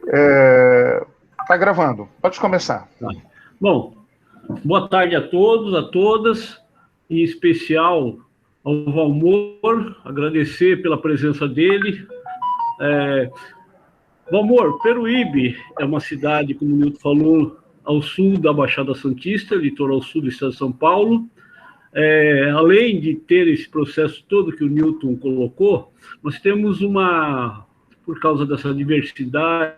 Tá gravando, pode começar. Tá. Bom, boa tarde a todos, a todas, em especial ao Valmor, agradecer pela presença dele. Valmor, Peruíbe é uma cidade, como o Nilton falou, ao sul da Baixada Santista, litoral sul do estado de São Paulo. Além de ter esse processo todo que o Nilton colocou, nós temos por causa dessa diversidade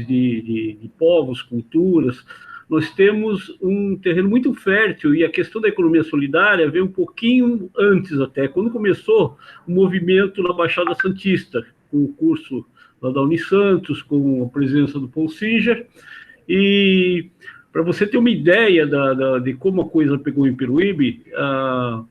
de povos, culturas, nós temos um terreno muito fértil, e a questão da economia solidária veio um pouquinho antes até, quando começou o movimento na Baixada Santista, com o curso lá da Unisantos, com a presença do Paul Singer, e para você ter uma ideia de como a coisa pegou em Peruíbe, há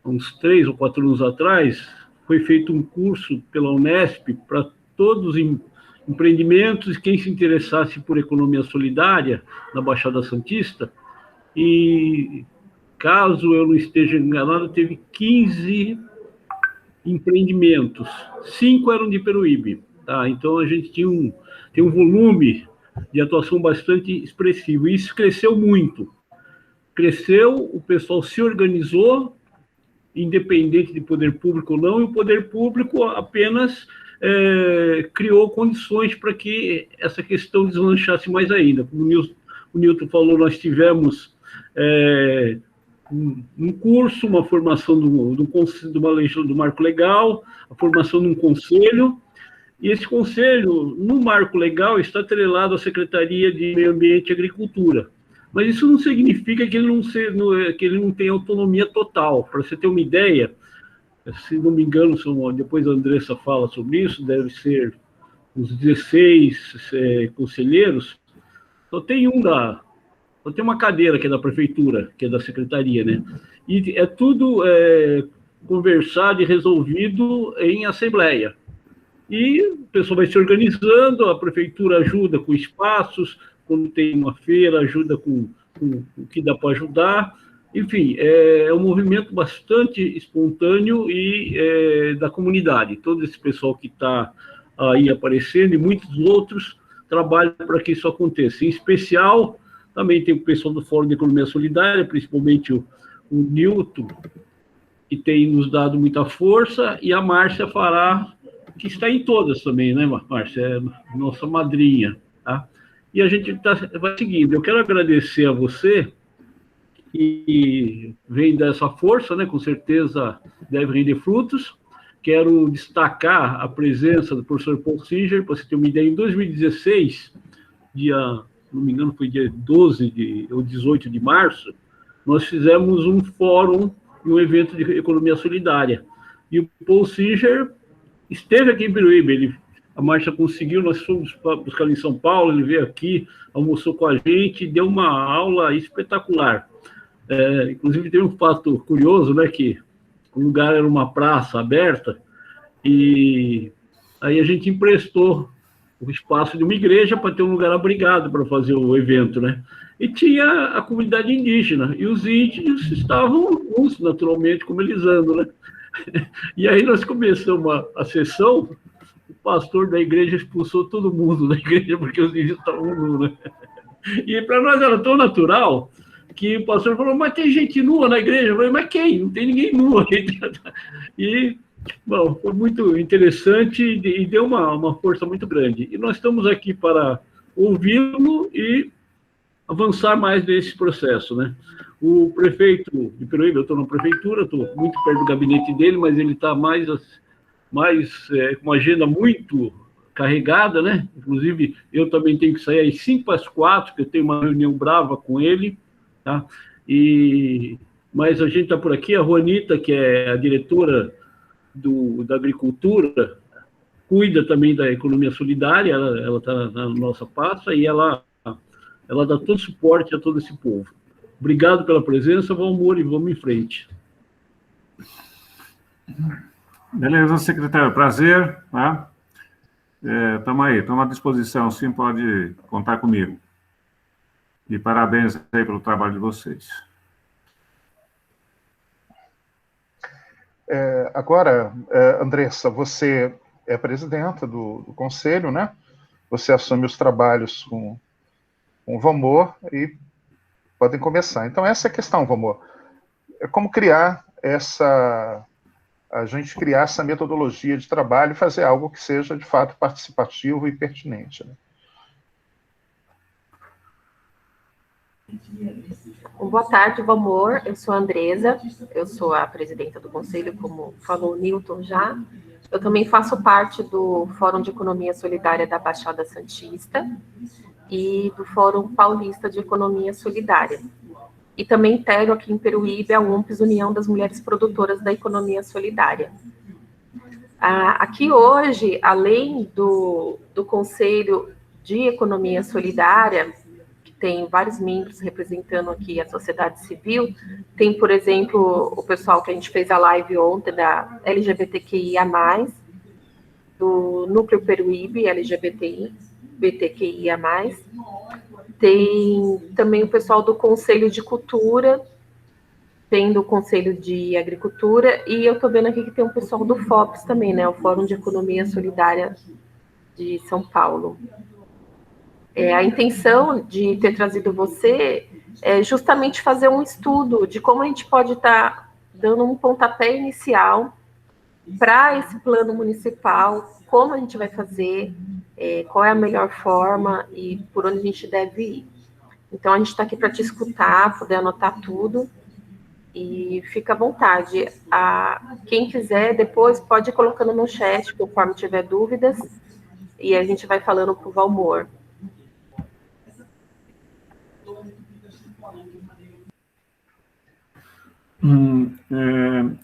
uns 3 ou 4 anos atrás, foi feito um curso pela Unesp para todos os empreendimentos e quem se interessasse por economia solidária na Baixada Santista, e caso eu não esteja enganado, teve 15 empreendimentos, 5 eram de Peruíbe, tá? Então a gente tem um volume de atuação bastante expressivo, e isso cresceu muito. Cresceu, o pessoal se organizou, independente de poder público ou não, e o poder público apenas criou condições para que essa questão deslanchasse mais ainda. Como o Nilton falou, nós tivemos um curso, uma formação do marco legal, a formação de um conselho, e esse conselho, no marco legal, está atrelado à Secretaria de Meio Ambiente e Agricultura. Mas isso não significa que ele não tem autonomia total. Para você ter uma ideia, se não me engano, depois a Andressa fala sobre isso, deve ser uns 16 conselheiros, só tem uma cadeira que é da prefeitura, que é da secretaria, né? E é tudo conversado e resolvido em assembleia. E o pessoal vai se organizando, a prefeitura ajuda com espaços, quando tem uma feira, ajuda com o que dá para ajudar. Enfim, é um movimento bastante espontâneo e da comunidade. Todo esse pessoal que está aí aparecendo e muitos outros trabalham para que isso aconteça. Em especial, também tem o pessoal do Fórum de Economia Solidária, principalmente o Nilton, que tem nos dado muita força, e a Márcia Fará, que está em todas também, né, Márcia? É nossa madrinha, tá? E a gente vai seguindo. Eu quero agradecer a você, que vem dessa força, né? Com certeza deve render frutos. Quero destacar a presença do professor Paul Singer, para você ter uma ideia. Em 2016, não me engano, foi dia 12 ou 18 de março, nós fizemos um fórum e um evento de economia solidária. E o Paul Singer esteve aqui em Peruíbe, a Márcia conseguiu, nós fomos buscar em São Paulo, ele veio aqui, almoçou com a gente, deu uma aula espetacular. Inclusive, tem um fato curioso, né, que o lugar era uma praça aberta, e aí a gente emprestou o espaço de uma igreja para ter um lugar abrigado para fazer o evento, né? E tinha a comunidade indígena, e os índios estavam uns, naturalmente, como eles andam, né? E aí nós começamos a sessão, o pastor da igreja expulsou todo mundo da igreja, porque os índios estavam nus, né? E para nós era tão natural que o pastor falou, mas tem gente nua na igreja? Eu falei, mas quem? Não tem ninguém nua. E, bom, foi muito interessante e deu uma força muito grande. E nós estamos aqui para ouvi-lo e avançar mais nesse processo, né? O prefeito de Peruíbe, eu estou na prefeitura, estou muito perto do gabinete dele, mas ele está com uma agenda muito carregada, né? Inclusive, eu também tenho que sair às 5:45, porque eu tenho uma reunião brava com ele, tá? Mas a gente está por aqui, a Juanita, que é a diretora da agricultura, cuida também da economia solidária, ela está na nossa pasta, e ela dá todo suporte a todo esse povo. Obrigado pela presença, Valmor, e vamos em frente. Beleza, secretário, prazer. Tá? Estamos aí, estamos à disposição, sim, pode contar comigo. E parabéns aí pelo trabalho de vocês. Agora, Andressa, você é presidenta do conselho, né? você assume os trabalhos com o Valmor e podem começar. Então, essa é a questão, Valmor. É como a gente criar essa metodologia de trabalho e fazer algo que seja, de fato, participativo e pertinente. Né? Boa tarde, Valmor. Eu sou a Andresa, eu sou a presidenta do conselho, como falou o Newton já. Eu também faço parte do Fórum de Economia Solidária da Baixada Santista e do Fórum Paulista de Economia Solidária. E também integro aqui em Peruíbe a UMPS, União das Mulheres Produtoras da Economia Solidária. Aqui hoje, além do Conselho de Economia Solidária, que tem vários membros representando aqui a sociedade civil, tem, por exemplo, o pessoal que a gente fez a live ontem, da LGBTQIA+, do Núcleo Peruíbe, LGBTQIA+, tem também o pessoal do Conselho de Cultura, tem do Conselho de Agricultura, e eu estou vendo aqui que tem um pessoal do FOPS também, né, o Fórum de Economia Solidária de São Paulo. A intenção de ter trazido você é justamente fazer um estudo de como a gente pode estar dando um pontapé inicial para esse plano municipal, como a gente vai fazer, qual é a melhor forma e por onde a gente deve ir. Então, a gente está aqui para te escutar, poder anotar tudo, e fica à vontade. Quem quiser, depois pode ir colocando no chat, conforme tiver dúvidas, e a gente vai falando para o Valmor.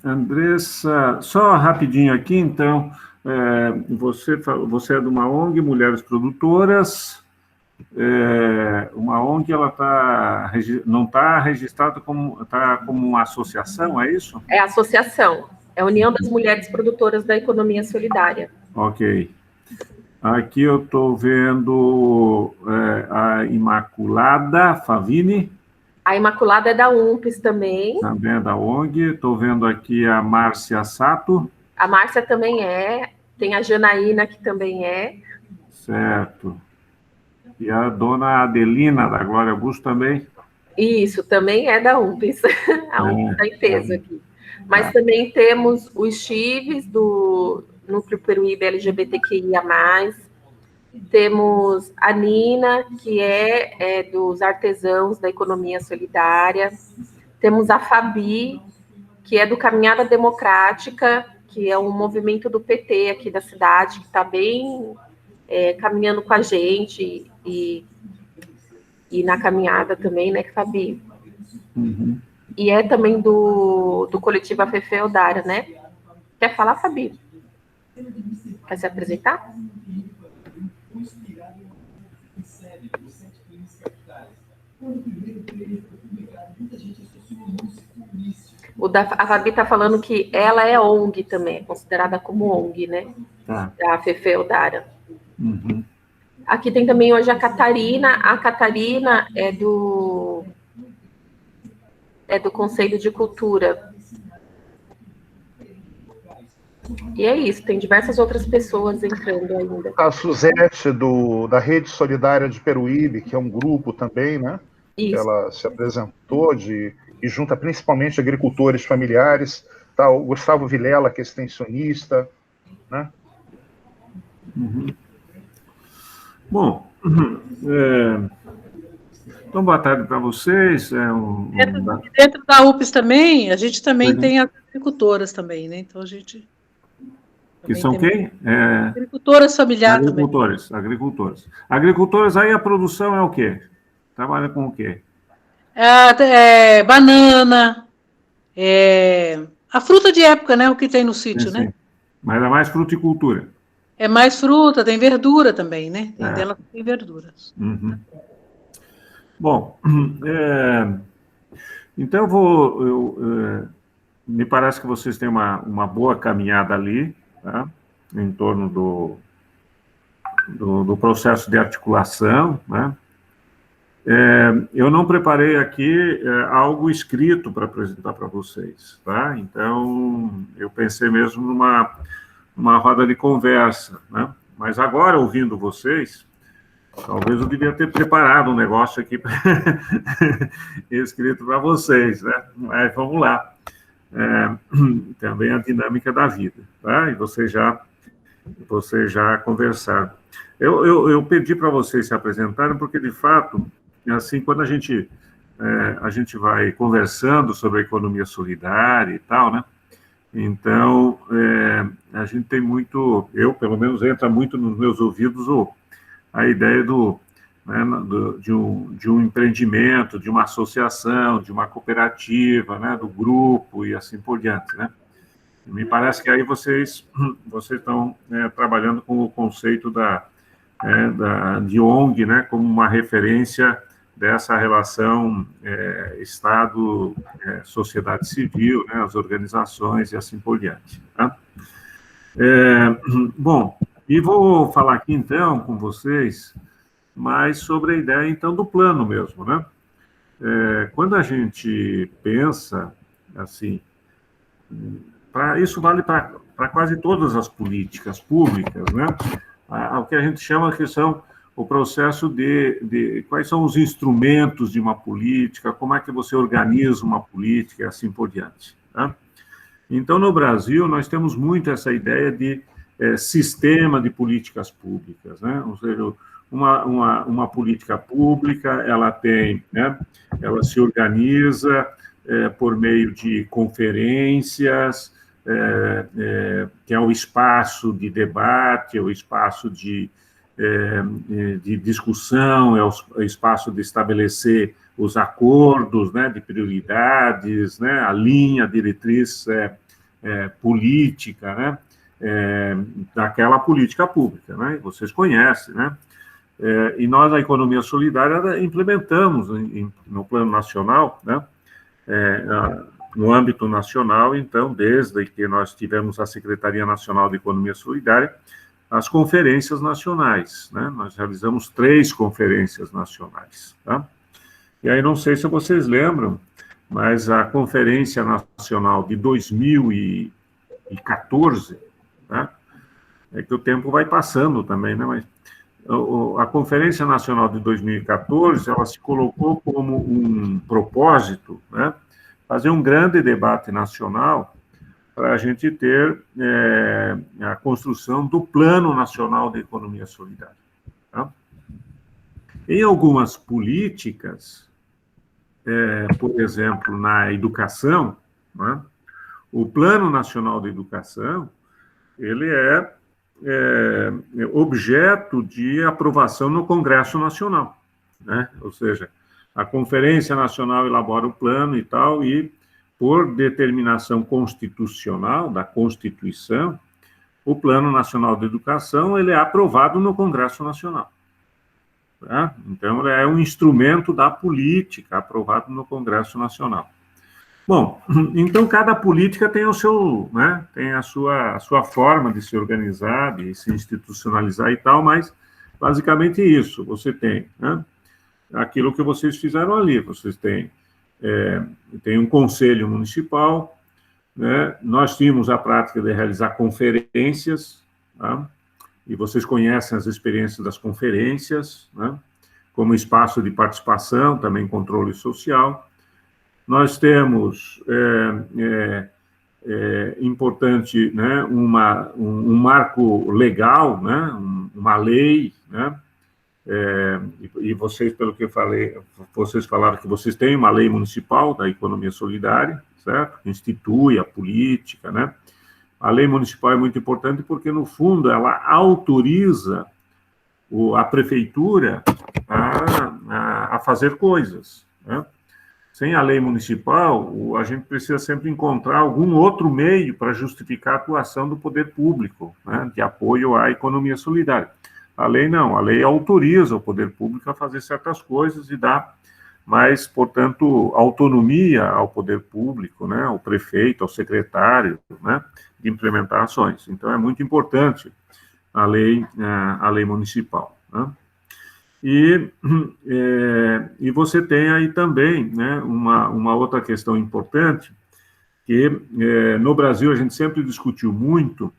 Andressa, só rapidinho aqui, então, você é de uma ONG, Mulheres Produtoras, uma ONG, ela não está registrada como uma associação, é isso? É associação, é a União das Mulheres Produtoras da Economia Solidária. Ok. Aqui eu estou vendo a Imaculada Favini. A Imaculada é da UMPS também. Também é da ONG. Estou vendo aqui a Márcia Sato. A Márcia também é. Tem a Janaína, que também é. Certo. E a dona Adelina, da Glória Augusto, também? Isso, também é da UMPS. A UMPS está em peso aqui. Mas também temos os Chives, do Núcleo Peruíbe LGBTQIA+. Temos a Nina, que é dos artesãos da economia solidária. Temos a Fabi, que é do Caminhada Democrática, que é um movimento do PT aqui da cidade, que está bem caminhando com a gente e na caminhada também, né, Fabi? Uhum. E é também do coletivo AFEFE Odara, né? Quer falar, Fabi? Quer se apresentar? A Fabi está falando que ela é ONG também, é considerada como ONG, né? Da FEFE Odara. Uhum. Aqui tem também hoje a Catarina. A Catarina é do Conselho de Cultura. E é isso, tem diversas outras pessoas entrando ainda. A Suzete, da Rede Solidária de Peruíbe, que é um grupo também, né? Isso. Ela se apresentou e junta principalmente agricultores familiares. Tá, o Gustavo Vilela, que é extensionista, né? Uhum. Bom, então boa tarde para vocês. Dentro da UPS também, a gente também tem as agricultoras também, né? Então a gente... Que são quem? Agricultoras familiares. Agricultoras. Agricultoras, aí a produção é o quê? Trabalha com o quê? Banana, a fruta de época, né? O que tem no sítio, né? Mas é mais fruticultura. É mais fruta, tem verdura também, né? Tem dela que tem verduras. Uhum. Bom, então me parece que vocês têm uma boa caminhada ali, tá? Em torno do processo de articulação, né? Eu não preparei aqui algo escrito para apresentar para vocês, tá? Então, eu pensei mesmo numa roda de conversa, né? Mas agora, ouvindo vocês, Talvez eu devia ter preparado um negócio aqui escrito para vocês, né? Mas vamos lá. Também a dinâmica da vida, tá? E vocês já conversaram. Eu pedi para vocês se apresentarem, porque, de fato, assim, quando a gente vai conversando sobre a economia solidária e tal, né? Então, a gente tem muito, pelo menos, entra muito nos meus ouvidos a ideia de um empreendimento, de uma associação, de uma cooperativa, né, do grupo e assim por diante, né? Me parece que aí vocês estão trabalhando com o conceito de ONG, né, como uma referência dessa relação Estado, sociedade civil, né, as organizações e assim por diante. Tá? Bom, e vou falar aqui, então, com vocês, mais sobre a ideia, então, do plano mesmo, né? Quando a gente pensa, assim, isso vale para quase todas as políticas públicas, né? O que a gente chama que são o processo de quais são os instrumentos de uma política, como é que você organiza uma política e assim por diante. Tá? Então, no Brasil, nós temos muito essa ideia de sistema de políticas públicas, né? Ou seja, uma política pública, ela tem, né? Ela se organiza por meio de conferências, que é o espaço de debate, é o espaço de discussão, é o espaço de estabelecer os acordos, né, de prioridades, né, a linha, a diretriz política, né, daquela política pública, né, vocês conhecem, né, e nós, a economia solidária, implementamos no plano nacional, né, no âmbito nacional, então, desde que nós tivemos a Secretaria Nacional de Economia Solidária, as conferências nacionais, né? Nós realizamos 3 conferências nacionais, tá? E aí, não sei se vocês lembram, mas a Conferência Nacional de 2014, tá? É que o tempo vai passando também, né? Mas a Conferência Nacional de 2014, ela se colocou como um propósito, né? Fazer um grande debate nacional para a gente ter a construção do Plano Nacional de Economia Solidária. Tá? Em algumas políticas, por exemplo, na educação, né, o Plano Nacional de Educação, ele é objeto de aprovação no Congresso Nacional, né? Ou seja, a Conferência Nacional elabora o plano e tal, e por determinação constitucional, da Constituição, o Plano Nacional de Educação ele é aprovado no Congresso Nacional. Tá? Então, ele é um instrumento da política aprovado no Congresso Nacional. Bom, então, cada política tem o seu, né, tem a sua forma de se organizar, de se institucionalizar e tal, mas, basicamente, isso. Você tem, né, aquilo que vocês fizeram ali, vocês têm tem um conselho municipal, né? Nós tínhamos a prática de realizar conferências, tá? E vocês conhecem as experiências das conferências, né? Como espaço de participação, também controle social. Nós temos, importante, né? Um marco legal, né? Uma lei, né? E vocês, pelo que eu falei, vocês falaram que vocês têm uma lei municipal da economia solidária, certo? Que institui a política, né? A lei municipal é muito importante porque, no fundo, ela autoriza a prefeitura a fazer coisas, né? Sem a lei municipal, a gente precisa sempre encontrar algum outro meio para justificar a atuação do poder público, né? De apoio à economia solidária. A lei não, a lei autoriza o poder público a fazer certas coisas e dá mais, portanto, autonomia ao poder público, né, ao prefeito, ao secretário, né, de implementar ações. Então, é muito importante a lei municipal. Né? E você tem aí também, né, uma outra questão importante, que no Brasil a gente sempre discutiu muito,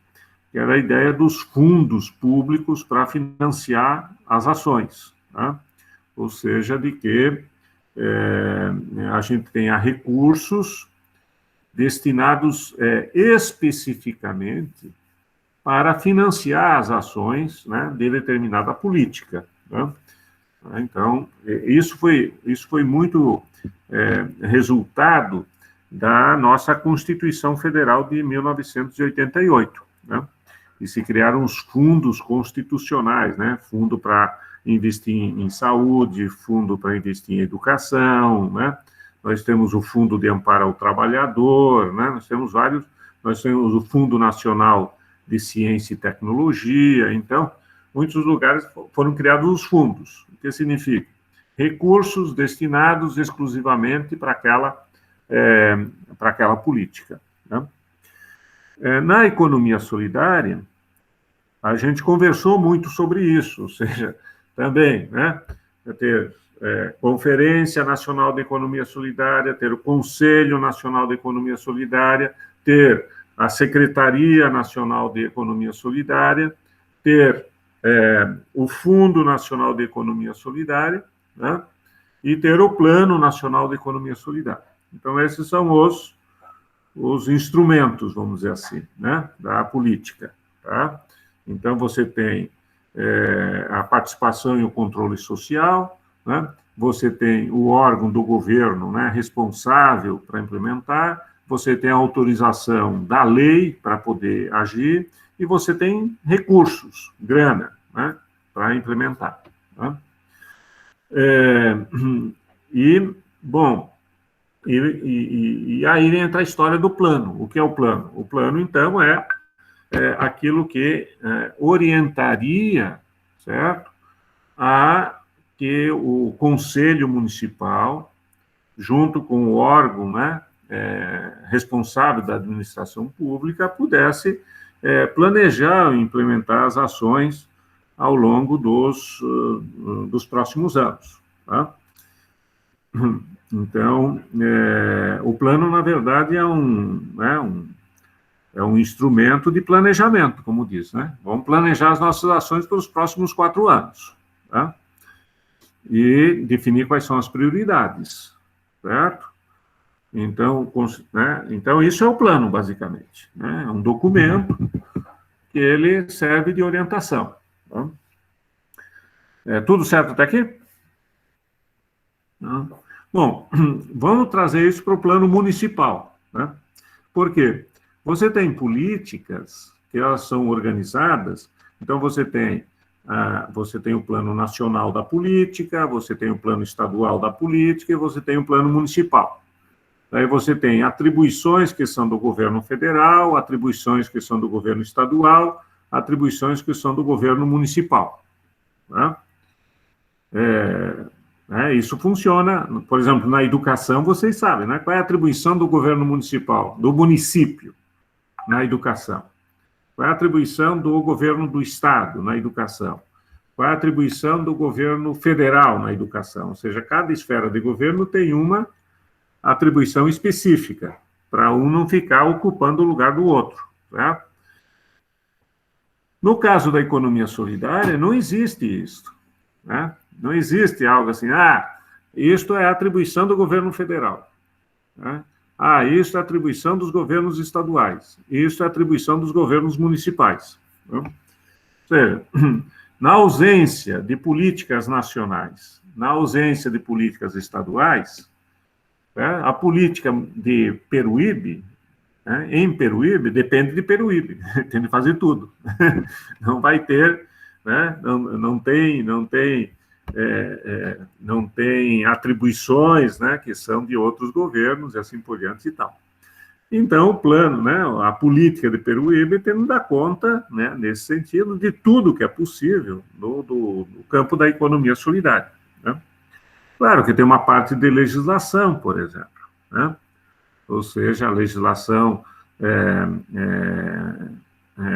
que era a ideia dos fundos públicos para financiar as ações, tá? Ou seja, de que a gente tenha recursos destinados especificamente para financiar as ações, né, de determinada política, né? Então, isso foi muito resultado da nossa Constituição Federal de 1988, né? E se criaram os fundos constitucionais, né? Fundo para investir em saúde, fundo para investir em educação, né? Nós temos o Fundo de Amparo ao Trabalhador, né? Nós temos o Fundo Nacional de Ciência e Tecnologia. Então, muitos lugares foram criados os fundos. O que significa? Recursos destinados exclusivamente para aquela política, né? Na economia solidária, a gente conversou muito sobre isso, ou seja, também, né, ter Conferência Nacional de Economia Solidária, ter o Conselho Nacional de Economia Solidária, ter a Secretaria Nacional de Economia Solidária, ter o Fundo Nacional de Economia Solidária, né, e ter o Plano Nacional de Economia Solidária. Então, esses são os instrumentos, vamos dizer assim, né, da política, tá? Então, você tem a participação e o controle social, né? Você tem o órgão do governo, né, responsável para implementar, você tem a autorização da lei para poder agir, e você tem recursos, grana, né, para implementar, né? Bom, e aí entra a história do plano. O que é o plano? O plano, então, é aquilo que orientaria, certo, a que o Conselho Municipal, junto com o órgão, né, responsável da administração pública, pudesse planejar e implementar as ações ao longo dos próximos anos, tá? Então, o plano, na verdade, é um instrumento de planejamento, como diz, né? Vamos planejar as nossas ações pelos próximos 4 anos, tá? E definir quais são as prioridades, certo? Então, então isso é o plano, basicamente, né? É um documento que ele serve de orientação, tá? Tudo certo até aqui? Não? Bom, vamos trazer isso para o plano municipal, né? Por quê? Você tem políticas que elas são organizadas, então você tem o plano nacional da política, você tem o plano estadual da política e você tem o plano municipal. Daí você tem atribuições que são do governo federal, atribuições que são do governo estadual, atribuições que são do governo municipal, né? Isso funciona, por exemplo, na educação, vocês sabem, né? Qual é a atribuição do governo municipal, do município, na educação? Qual é a atribuição do governo do estado na educação? Qual é a atribuição do governo federal na educação? Ou seja, cada esfera de governo tem uma atribuição específica, para um não ficar ocupando o lugar do outro, certo? No caso da economia solidária, não existe isso, né? Não existe algo assim, isto é a atribuição do governo federal, né? Isso é a atribuição dos governos estaduais, isso é a atribuição dos governos municipais, né? Ou seja, na ausência de políticas nacionais, na ausência de políticas estaduais, né, a política de Peruíbe, né, em Peruíbe, depende de Peruíbe, tem de fazer tudo. Não vai ter, né, não tem atribuições, né, que são de outros governos e assim por diante e tal. Então, o plano, né, a política de Peruíbe tem de dar conta, né, nesse sentido, de tudo que é possível do campo da economia solidária, né? Claro que tem uma parte de legislação, por exemplo, né? Ou seja, a legislação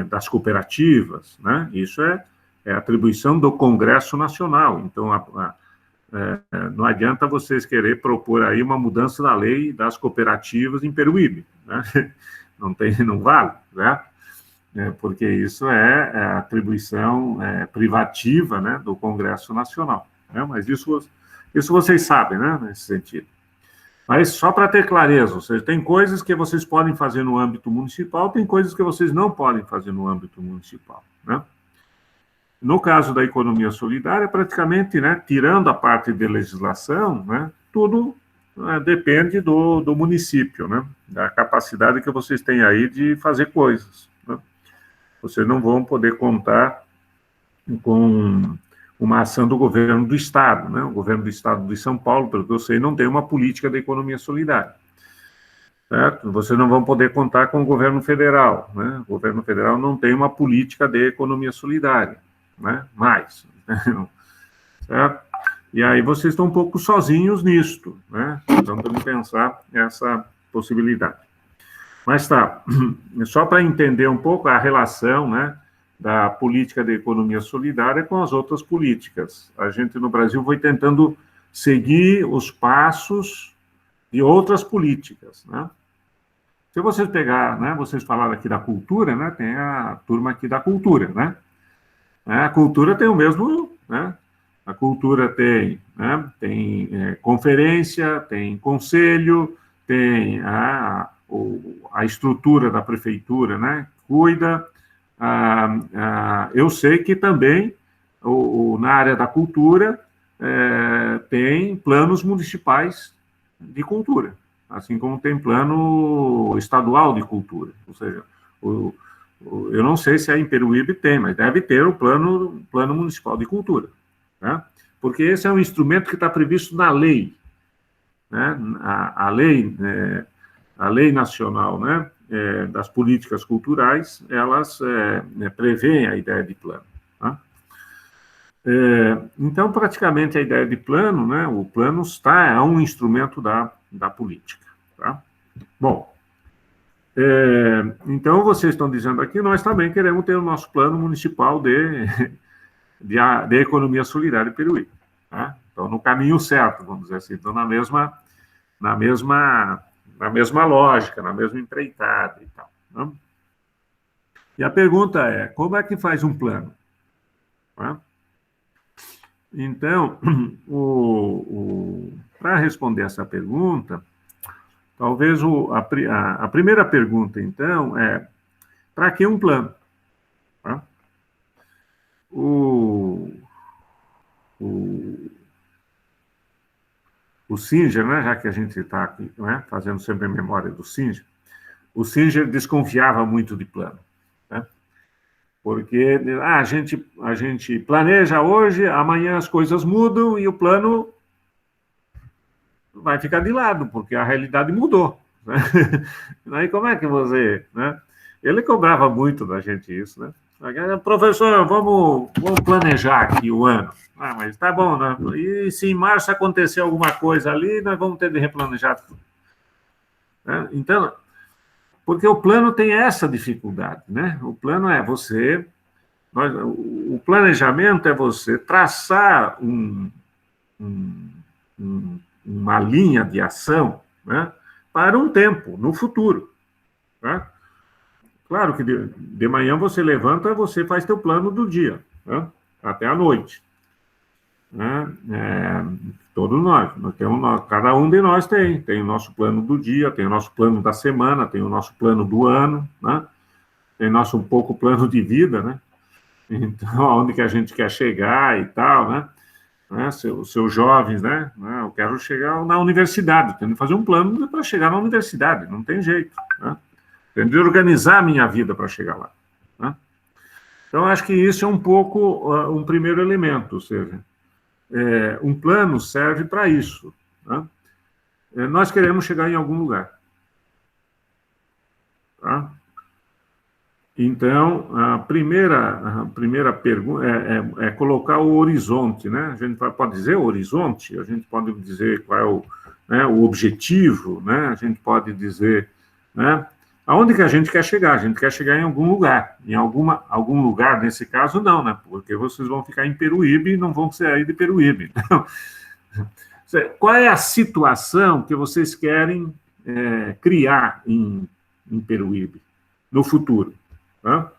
das cooperativas, né? Isso é atribuição do Congresso Nacional. Então, não adianta vocês querer propor aí uma mudança da lei das cooperativas em Peruíbe, né? Não vale, né? porque isso é atribuição privativa, né, do Congresso Nacional, né? Mas isso vocês sabem, né, nesse sentido. Mas só para ter clareza, ou seja, tem coisas que vocês podem fazer no âmbito municipal, tem coisas que vocês não podem fazer no âmbito municipal, né? No caso da economia solidária, praticamente, né, tirando a parte de legislação, né, tudo depende do município, né, da capacidade que vocês têm aí de fazer coisas, né? Vocês não vão poder contar com uma ação do governo do Estado, né? O governo do Estado de São Paulo, pelo que eu sei, não tem uma política de economia solidária, certo? Vocês não vão poder contar com o governo federal, né? O governo federal não tem uma política de economia solidária, né? Mais, certo? E aí vocês estão um pouco sozinhos nisto, né? Então, vamos pensar essa possibilidade. Mas tá, só para entender um pouco a relação, né, da política de economia solidária com as outras políticas. A gente, no Brasil, foi tentando seguir os passos de outras políticas, né? Se vocês pegar, né, vocês falaram aqui da cultura, né, tem a turma aqui da cultura, né? A cultura tem o mesmo, né? A cultura tem, né, tem conferência, tem conselho, tem a estrutura da prefeitura, né, cuida. Eu sei que também, na área da cultura, tem planos municipais de cultura, assim como tem plano estadual de cultura. Ou seja, eu não sei se a Peruíbe tem, mas deve ter o plano municipal de cultura, né? Porque esse é um instrumento que está previsto na lei, né? A lei nacional, né, das políticas culturais, elas prevêem a ideia de plano, tá? Então, praticamente, a ideia de plano, né, o plano é um instrumento da política, tá? Bom, então, vocês estão dizendo aqui, nós também queremos ter o nosso plano municipal de economia solidária em Peruíbe, tá? Então, no caminho certo, vamos dizer assim, então, na mesma lógica, na mesma empreitada e tal, né? E a pergunta é, como é que faz um plano? Tá? Então, para responder essa pergunta, talvez a primeira pergunta, então, é, para que um plano? Tá? O Singer, né, já que a gente está aqui, né, fazendo sempre a memória do Singer, o Singer desconfiava muito de plano, né? Porque a gente planeja hoje, amanhã as coisas mudam e o plano vai ficar de lado, porque a realidade mudou, né? Aí como é que você... Né? Ele cobrava muito da gente isso, né? Professor, vamos planejar aqui o ano. Mas tá bom, né? E se em março acontecer alguma coisa ali, nós vamos ter de replanejar tudo, né? Então, porque o plano tem essa dificuldade, né? O plano é o planejamento é você traçar uma linha de ação, né, para um tempo, no futuro, né? Claro que de manhã você levanta, você faz teu plano do dia, né, até a noite, né? Todos nós temos, cada um de nós tem o nosso plano do dia, tem o nosso plano da semana, tem o nosso plano do ano, né? Tem nosso um pouco plano de vida, né? Então, aonde que a gente quer chegar e tal, né? Os seus jovens, né? Eu quero chegar na universidade, tenho que fazer um plano para chegar na universidade, não tem jeito, né? Tenho de organizar a minha vida para chegar lá, né? Então, acho que isso é um pouco um primeiro elemento, ou seja, um plano serve para isso, né? Nós queremos chegar em algum lugar, tá? Então, a primeira pergunta é colocar o horizonte, né? A gente pode dizer o horizonte, a gente pode dizer qual é o objetivo, né? A gente pode dizer, né, aonde que a gente quer chegar. A gente quer chegar em algum lugar. Em algum lugar, nesse caso, não, né? Porque vocês vão ficar em Peruíbe e não vão sair de Peruíbe. Então, qual é a situação que vocês querem criar em Peruíbe no futuro? Tá?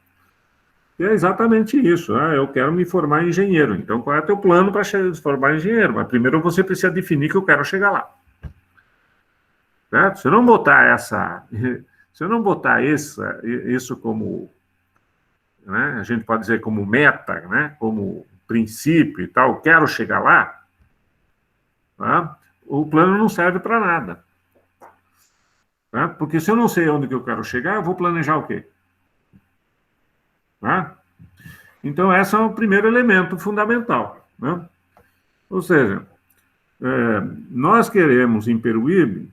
que é exatamente isso. Eu quero me formar engenheiro. Então, qual é o teu plano para se formar engenheiro? Mas primeiro você precisa definir que eu quero chegar lá. Certo? Se eu não botar isso como, né, a gente pode dizer como meta, né, como princípio e tal, quero chegar lá, tá? O plano não serve para nada. Tá? Porque se eu não sei onde que eu quero chegar, eu vou planejar o quê? Tá? Então, esse é o primeiro elemento fundamental. Né? Ou seja, nós queremos, em Peruíbe,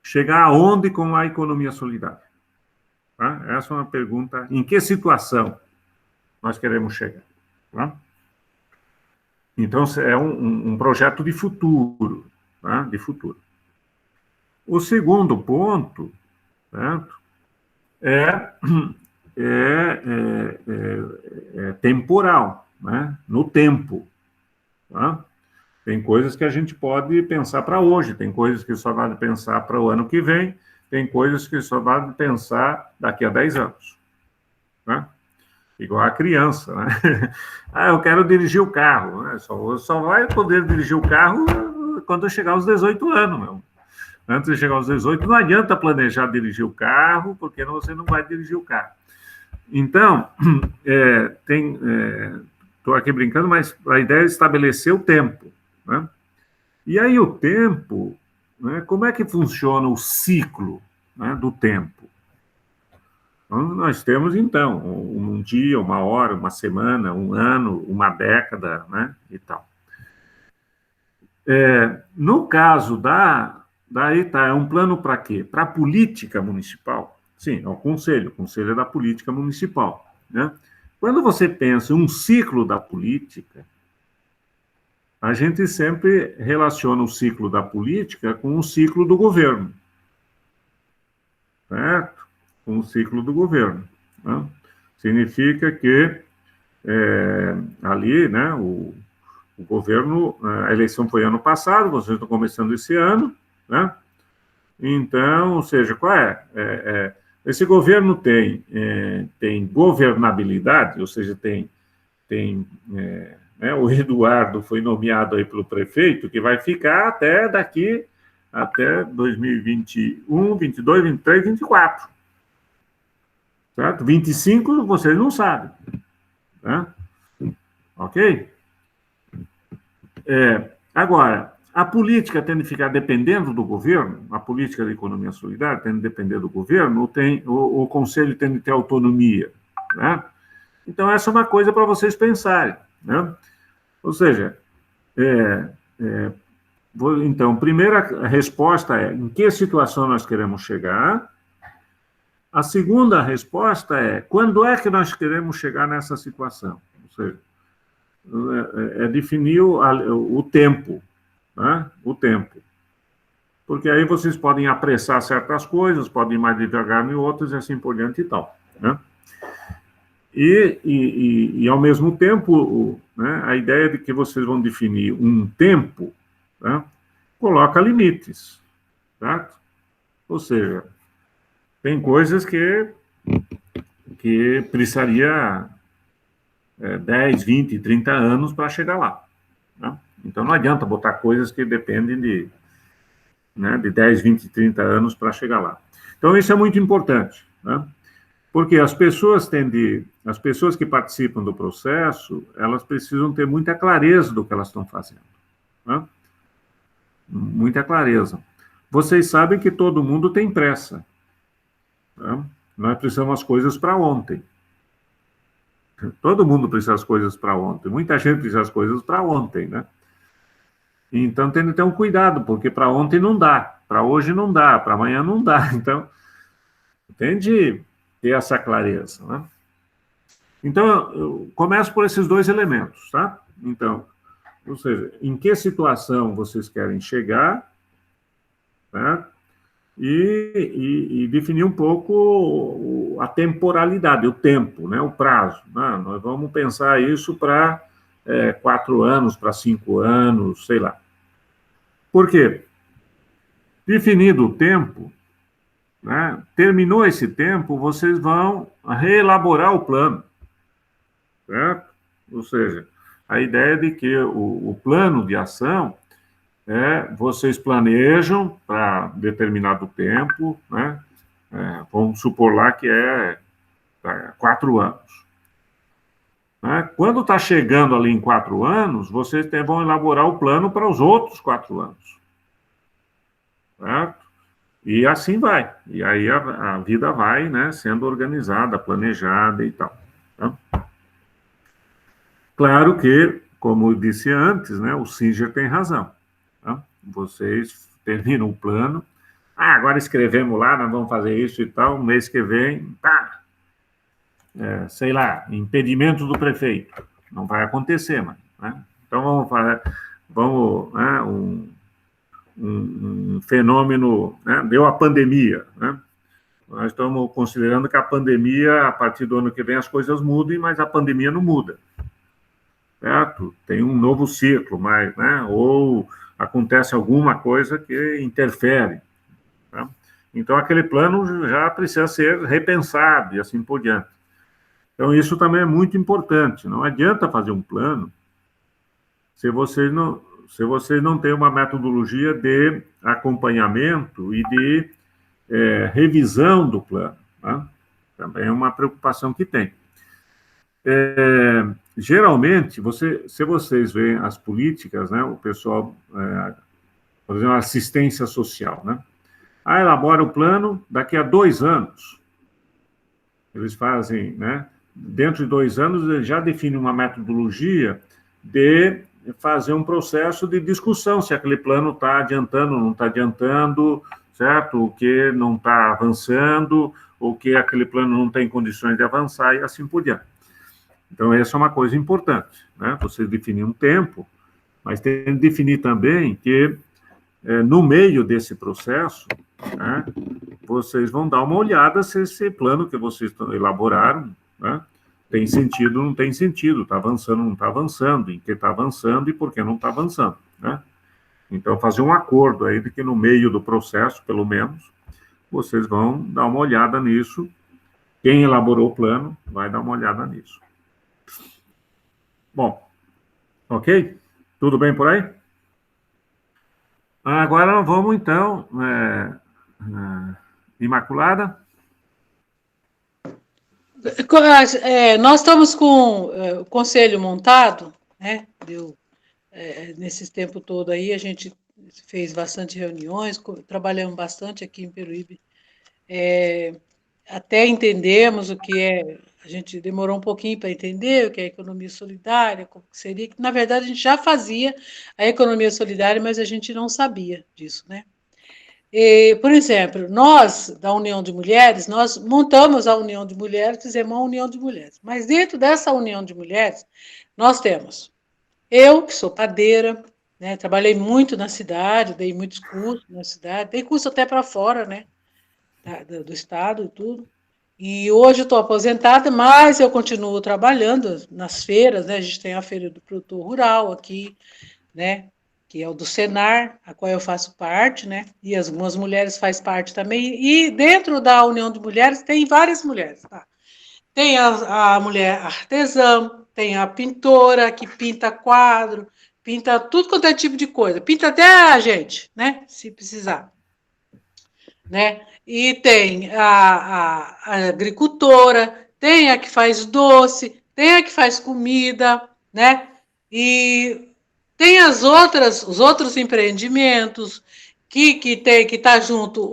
chegar aonde com a economia solidária? Tá? Essa é uma pergunta. Em que situação nós queremos chegar? Tá? Então, é um projeto de futuro. Tá? De futuro. O segundo ponto, certo? É temporal, né? No tempo. Tá? Tem coisas que a gente pode pensar para hoje, tem coisas que só dá de pensar para o ano que vem, tem coisas que só dá de pensar daqui a 10 anos. Né? Igual a criança. Né? Eu quero dirigir o carro. Né? Só vai poder dirigir o carro quando eu chegar aos 18 anos, meu. Antes de chegar aos 18, não adianta planejar dirigir o carro, porque você não vai dirigir o carro. Então, estou aqui brincando, mas a ideia é estabelecer o tempo. Né? E aí o tempo, né, como é que funciona o ciclo, né, do tempo? Então, nós temos, então, um dia, uma hora, uma semana, um ano, uma década, né, e tal. No caso daí tá, é um plano para quê? Para a política municipal. Sim, é o conselho é da política municipal. Né? Quando você pensa em um ciclo da política, a gente sempre relaciona o ciclo da política com o ciclo do governo. Certo? Com o ciclo do governo. Né? Significa que ali, né, o governo, a eleição foi ano passado, vocês estão começando esse ano, né? Então, ou seja, qual é? Esse governo tem governabilidade, ou seja, né, o Eduardo foi nomeado aí pelo prefeito, que vai ficar até 2021, 22, 23, 24. Certo? 25 vocês não sabem. Né? Ok? Agora, a política tem de ficar dependendo do governo, a política da economia solidária tem de depender do governo, o conselho tem de ter autonomia. Né? Então, essa é uma coisa para vocês pensarem. Né? Ou seja, então, primeira resposta é em que situação nós queremos chegar. A segunda resposta é quando é que nós queremos chegar nessa situação. Ou seja, definir o tempo, né? O tempo. Porque aí vocês podem apressar certas coisas, podem ir mais devagar em outras, e assim por diante e tal. Né? E ao mesmo tempo, né, a ideia de que vocês vão definir um tempo, né, coloca limites. Certo? Ou seja, tem coisas que precisaria 10, 20, 30 anos para chegar lá. Né? Então, não adianta botar coisas que dependem de 10, 20, 30 anos para chegar lá. Então, isso é muito importante. Né? Porque as pessoas que participam do processo, elas precisam ter muita clareza do que elas estão fazendo. Né? Muita clareza. Vocês sabem que todo mundo tem pressa. Né? Nós precisamos das coisas para ontem. Todo mundo precisa das coisas para ontem. Muita gente precisa das coisas para ontem, né? Então, tem que ter um cuidado, porque para ontem não dá, para hoje não dá, para amanhã não dá. Então, tem de ter essa clareza, né? Então, eu começo por esses dois elementos, tá? Então, ou seja, em que situação vocês querem chegar, né? E definir um pouco a temporalidade, o tempo, né? O prazo. Né? Nós vamos pensar isso para 4 anos, para 5 anos, sei lá. Por quê? Definido o tempo, né? Terminou esse tempo, vocês vão reelaborar o plano. certo? Ou seja, a ideia de que o plano de ação vocês planejam para determinado tempo, né? Vamos supor lá que 4 anos. Né? Quando está chegando ali em 4 anos, vocês vão elaborar o plano para os outros 4 anos. Certo? E assim vai. E aí a vida vai, né, sendo organizada, planejada e tal. Tá? Claro que, como eu disse antes, né, o Singer tem razão. Tá? Vocês terminam o plano. Agora escrevemos lá, nós vamos fazer isso e tal. Um mês que vem, tá. Sei lá, impedimento do prefeito. Não vai acontecer, mas, né? Então vamos fazer, um fenômeno, né? Deu a pandemia, né? Nós estamos considerando que a pandemia, a partir do ano que vem, as coisas mudem, mas a pandemia não muda, certo? Tem um novo ciclo, mas, né? Ou acontece alguma coisa que interfere, tá? Então aquele plano já precisa ser repensado e assim por diante. Então, isso também é muito importante. Não adianta fazer um plano se vocês não têm uma metodologia de acompanhamento e de revisão do plano. Né? Também é uma preocupação que tem. Geralmente, se vocês veem as políticas, né, o pessoal, por exemplo, assistência social, né? Elabora o plano daqui a 2 anos. Eles fazem, né? Dentro de 2 anos, ele já define uma metodologia de fazer um processo de discussão, se aquele plano está adiantando ou não está adiantando, certo? O que não está avançando, o que aquele plano não tem condições de avançar e assim por diante. Então, essa é uma coisa importante, né? Você definir um tempo, mas tem que definir também que, no meio desse processo, né, vocês vão dar uma olhada se esse plano que vocês elaboraram, né, tem sentido ou não tem sentido, está avançando ou não está avançando, em que está avançando e por que não está avançando, né? Então, fazer um acordo aí de que no meio do processo, pelo menos, vocês vão dar uma olhada nisso. Quem elaborou o plano vai dar uma olhada nisso. Bom, ok? Tudo bem por aí? Agora vamos, então, Imaculada. Nós estamos com o conselho montado, né? Nesse tempo todo aí, a gente fez bastante reuniões, trabalhamos bastante aqui em Peruíbe, até entendemos o que é, a gente demorou um pouquinho para entender o que é economia solidária, como seria, que na verdade a gente já fazia a economia solidária, mas a gente não sabia disso, né? Por exemplo, nós, da União de Mulheres, nós montamos a União de Mulheres, fizemos uma União de Mulheres. Mas dentro dessa União de Mulheres, nós temos eu, que sou padeira, né, trabalhei muito na cidade, dei muitos cursos na cidade, dei curso até para fora, né, do estado e tudo. E hoje estou aposentada, mas eu continuo trabalhando nas feiras, né, a gente tem a Feira do Produtor Rural aqui, né, que é o do Senar, a qual eu faço parte, né? E algumas mulheres fazem parte também. E dentro da União de Mulheres tem várias mulheres, tá? Tem a mulher artesã, tem a pintora que pinta quadro, pinta tudo quanto é tipo de coisa, pinta até a gente, né? Se precisar, né? E tem a agricultora, tem a que faz doce, tem a que faz comida, né? E tem os outros empreendimentos que está junto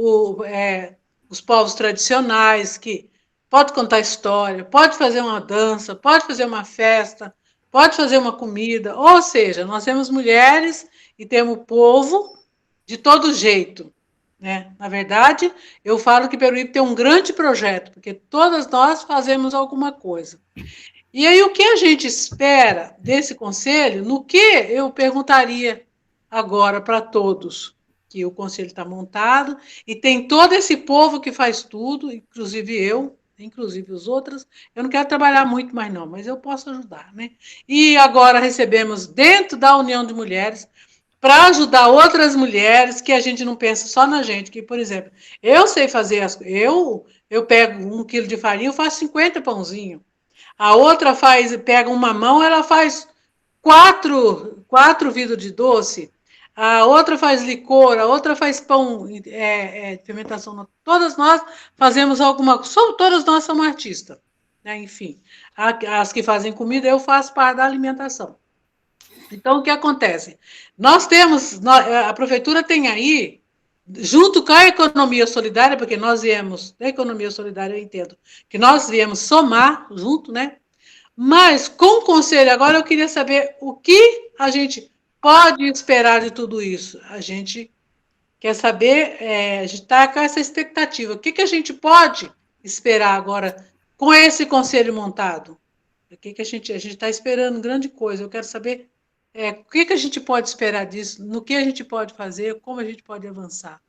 os povos tradicionais, que pode contar história, pode fazer uma dança, pode fazer uma festa, pode fazer uma comida. Ou seja, nós temos mulheres e temos povo de todo jeito, né? Na verdade, eu falo que Peruíbe tem um grande projeto, porque todas nós fazemos alguma coisa. E aí, o que a gente espera desse conselho, no que eu perguntaria agora para todos, que o conselho está montado, e tem todo esse povo que faz tudo, inclusive eu, inclusive os outros, eu não quero trabalhar muito mais não, mas eu posso ajudar, né? E agora recebemos dentro da União de Mulheres, para ajudar outras mulheres, que a gente não pensa só na gente, que, por exemplo, eu sei fazer eu pego 1 quilo de farinha, eu faço 50 pãozinhos. A outra pega uma mão, ela faz quatro vidros de doce, a outra faz licor, a outra faz pão, fermentação. Todas nós fazemos alguma coisa, todas nós somos artistas, né? Enfim, as que fazem comida, eu faço parte da alimentação. Então, o que acontece? A prefeitura tem aí, junto com a economia solidária, porque nós viemos, da economia solidária eu entendo, que nós viemos somar junto, né? Mas, com o conselho, agora eu queria saber o que a gente pode esperar de tudo isso. A gente quer saber, a gente está com essa expectativa. O que a gente pode esperar agora com esse conselho montado? O que a gente está esperando grande coisa. Eu quero saber o que a gente pode esperar disso, no que a gente pode fazer, como a gente pode avançar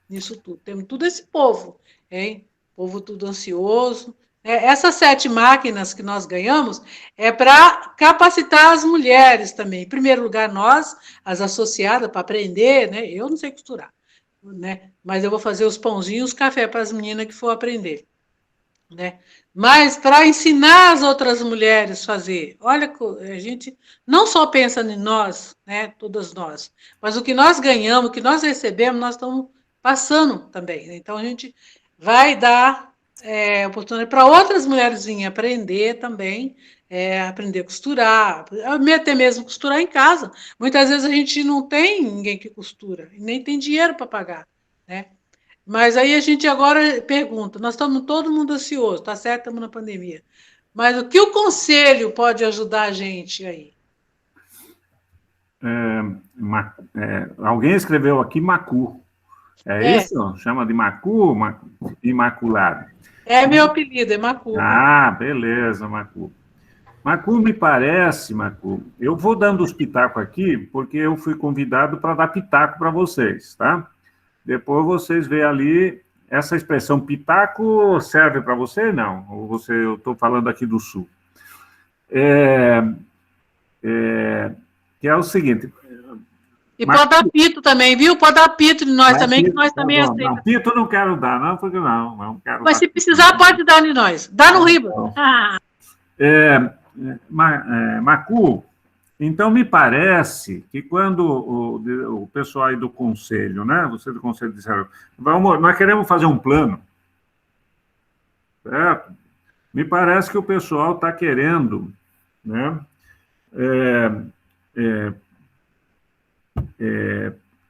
nisso tudo. Temos todo esse povo, hein? Povo tudo ansioso. Essas 7 máquinas que nós ganhamos é para capacitar as mulheres também. Em primeiro lugar, nós, as associadas, para aprender, né? Eu não sei costurar, né? Mas eu vou fazer os pãozinhos, café para as meninas que for aprender, né? Mas para ensinar as outras mulheres a fazer. Olha, a gente não só pensa em nós, né? Todas nós, mas o que nós ganhamos, o que nós recebemos, nós estamos passando também. Então, a gente vai dar oportunidade para outras mulheres virem aprender também, aprender a costurar, até mesmo costurar em casa. Muitas vezes a gente não tem ninguém que costura, e nem tem dinheiro para pagar, né? Mas aí a gente agora pergunta, nós estamos todo mundo ansioso, tá certo, estamos na pandemia, mas o que o conselho pode ajudar a gente aí? Alguém escreveu aqui Macu. Isso? Chama de Macu? Imaculado. É meu apelido, é Macu. Ah, beleza, Macu. Macu, me parece, Macu, eu vou dando os pitacos aqui, porque eu fui convidado para dar pitaco para vocês, tá? Depois vocês veem ali, essa expressão pitaco serve para você? Não, eu estou falando aqui do Sul. Que é o seguinte... E pode dar pito também, viu? Pode dar pito de nós também, que nós também aceitamos. Não, pito não quero dar, não, porque não quero. Mas se precisar, pode dar de nós. Dá no Riba. Macu, então me parece que quando o pessoal aí do Conselho, né? Você do Conselho disseram, nós queremos fazer um plano, certo? Me parece que o pessoal está querendo, né?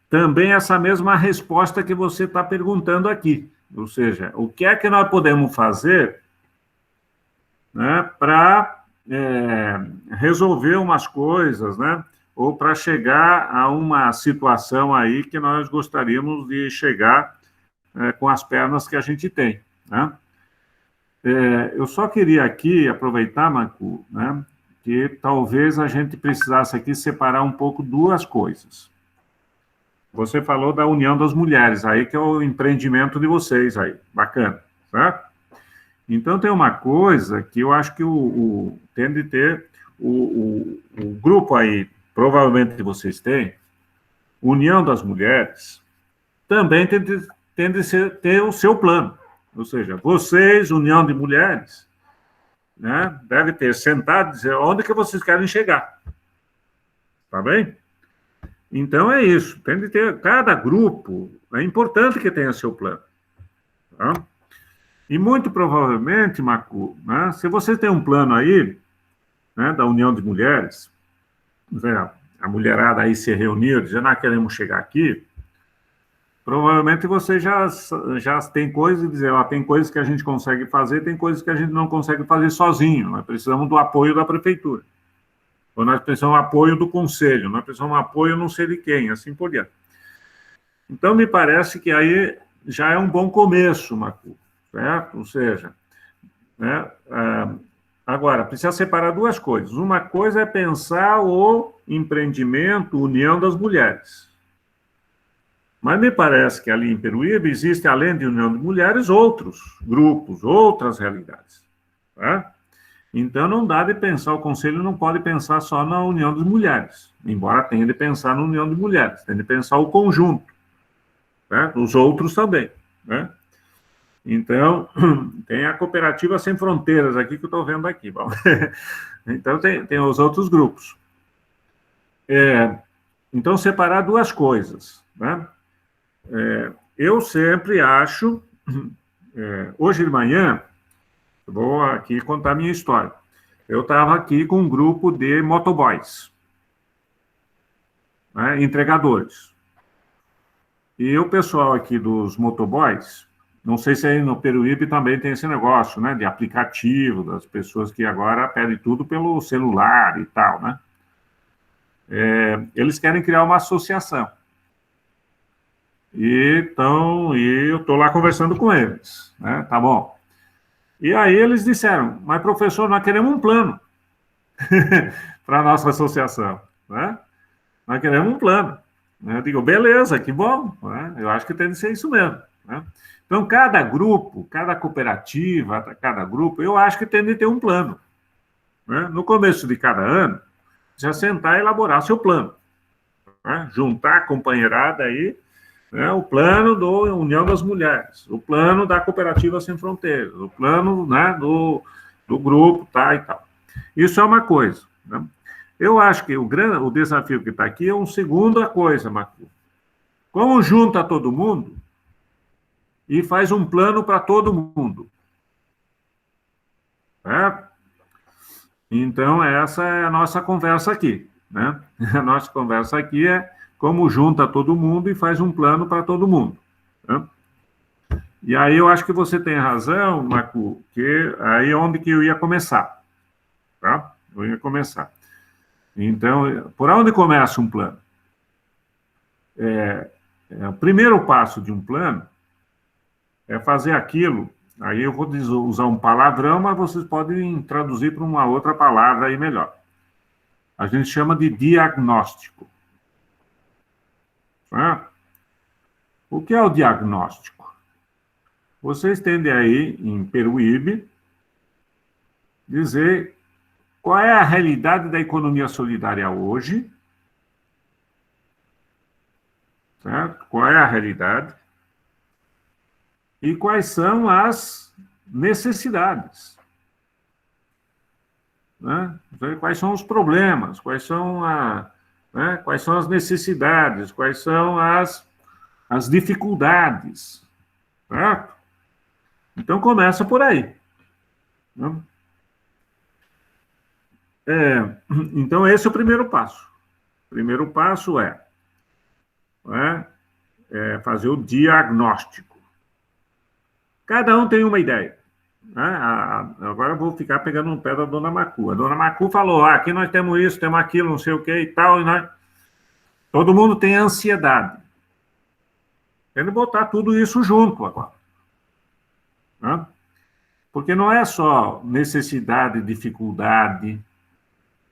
Também essa mesma resposta que você está perguntando aqui, ou seja, o que é que nós podemos fazer, né, para resolver umas coisas, né, ou para chegar a uma situação aí que nós gostaríamos de chegar com as pernas que a gente tem, né? Eu só queria aqui aproveitar, Macu, né, que talvez a gente precisasse aqui separar um pouco 2 coisas. Você falou da União das Mulheres, aí que é o empreendimento de vocês aí, bacana, certo? Então, tem uma coisa que eu acho que tem de ter o grupo aí, provavelmente que vocês têm, União das Mulheres, também tem de ter o seu plano. Ou seja, vocês, União de Mulheres, né, deve ter sentado e dizer onde que vocês querem chegar. Tá bem? Então, é isso. Tem de ter, cada grupo, é importante que tenha seu plano. Tá? E, muito provavelmente, Macu, né, se você tem um plano aí, né, da União de Mulheres, a mulherada aí se reuniu, dizendo, queremos chegar aqui, provavelmente você já tem coisas, dizer, tem coisas que a gente consegue fazer, tem coisas que a gente não consegue fazer sozinho, nós precisamos do apoio da prefeitura. Ou nós precisamos do apoio do conselho, nós precisamos do apoio não sei de quem, assim por diante. Então, me parece que aí já é um bom começo, Macu, certo? Ou seja, né, agora, precisa separar 2 coisas. Uma coisa é pensar o empreendimento, União das Mulheres. Mas me parece que ali em Peruíbe existe, além de União de Mulheres, outros grupos, outras realidades, tá? Então, não dá de pensar, o Conselho não pode pensar só na União das Mulheres, embora tenha de pensar na União de Mulheres, tem de pensar o conjunto, né? Os outros também, né? Então, tem a Cooperativa Sem Fronteiras aqui, que eu estou vendo aqui. Bom, então, tem os outros grupos. Então, separar duas coisas, né? Eu sempre acho... hoje de manhã, eu vou aqui contar a minha história. Eu estava aqui com um grupo de motoboys, né, entregadores. E o pessoal aqui dos motoboys, não sei se aí no Peruíbe também tem esse negócio, né, de aplicativo, das pessoas que agora pedem tudo pelo celular e tal, né? Eles querem criar uma associação. E eu estou lá conversando com eles, né? Tá bom. E aí eles disseram, mas professor, nós queremos um plano para a nossa associação, né? Nós queremos um plano. Eu digo, beleza, que bom, né? Eu acho que tem de ser isso mesmo, né? Então, cada grupo, cada cooperativa, cada grupo, eu acho que tem de ter um plano, né? No começo de cada ano, já sentar e elaborar seu plano, né? Juntar a companheirada aí, né? O plano da União das Mulheres, o plano da Cooperativa Sem Fronteiras, o plano, né, do grupo, tá, e tal. Isso é uma coisa, né? Eu acho que o desafio que está aqui é uma segunda coisa, Marco. Como junta todo mundo e faz um plano para todo mundo, né? Então, essa é a nossa conversa aqui, né? A nossa conversa aqui é como junta todo mundo e faz um plano para todo mundo, né? E aí eu acho que você tem razão, Marco, que aí é onde que eu ia começar, tá? Eu ia começar. Então, por onde começa um plano? O primeiro passo de um plano é fazer aquilo. Aí eu vou usar um palavrão, mas vocês podem traduzir para uma outra palavra aí melhor. A gente chama de diagnóstico. Tá? O que é o diagnóstico? Vocês tendem aí, em Peruíbe, dizer qual é a realidade da economia solidária hoje, certo? Qual é a realidade? E quais são as necessidades, né? Quais são os problemas, quais são as necessidades, quais são as dificuldades, certo? Então, começa por aí, né? Então, esse é o primeiro passo. O primeiro passo é fazer o diagnóstico. Cada um tem uma ideia, né? Agora eu vou ficar pegando no pé da dona Macu. A dona Macu falou, aqui nós temos isso, temos aquilo, não sei o que e tal, e todo mundo tem ansiedade. Tem que botar tudo isso junto agora, né? Porque não é só necessidade, dificuldade,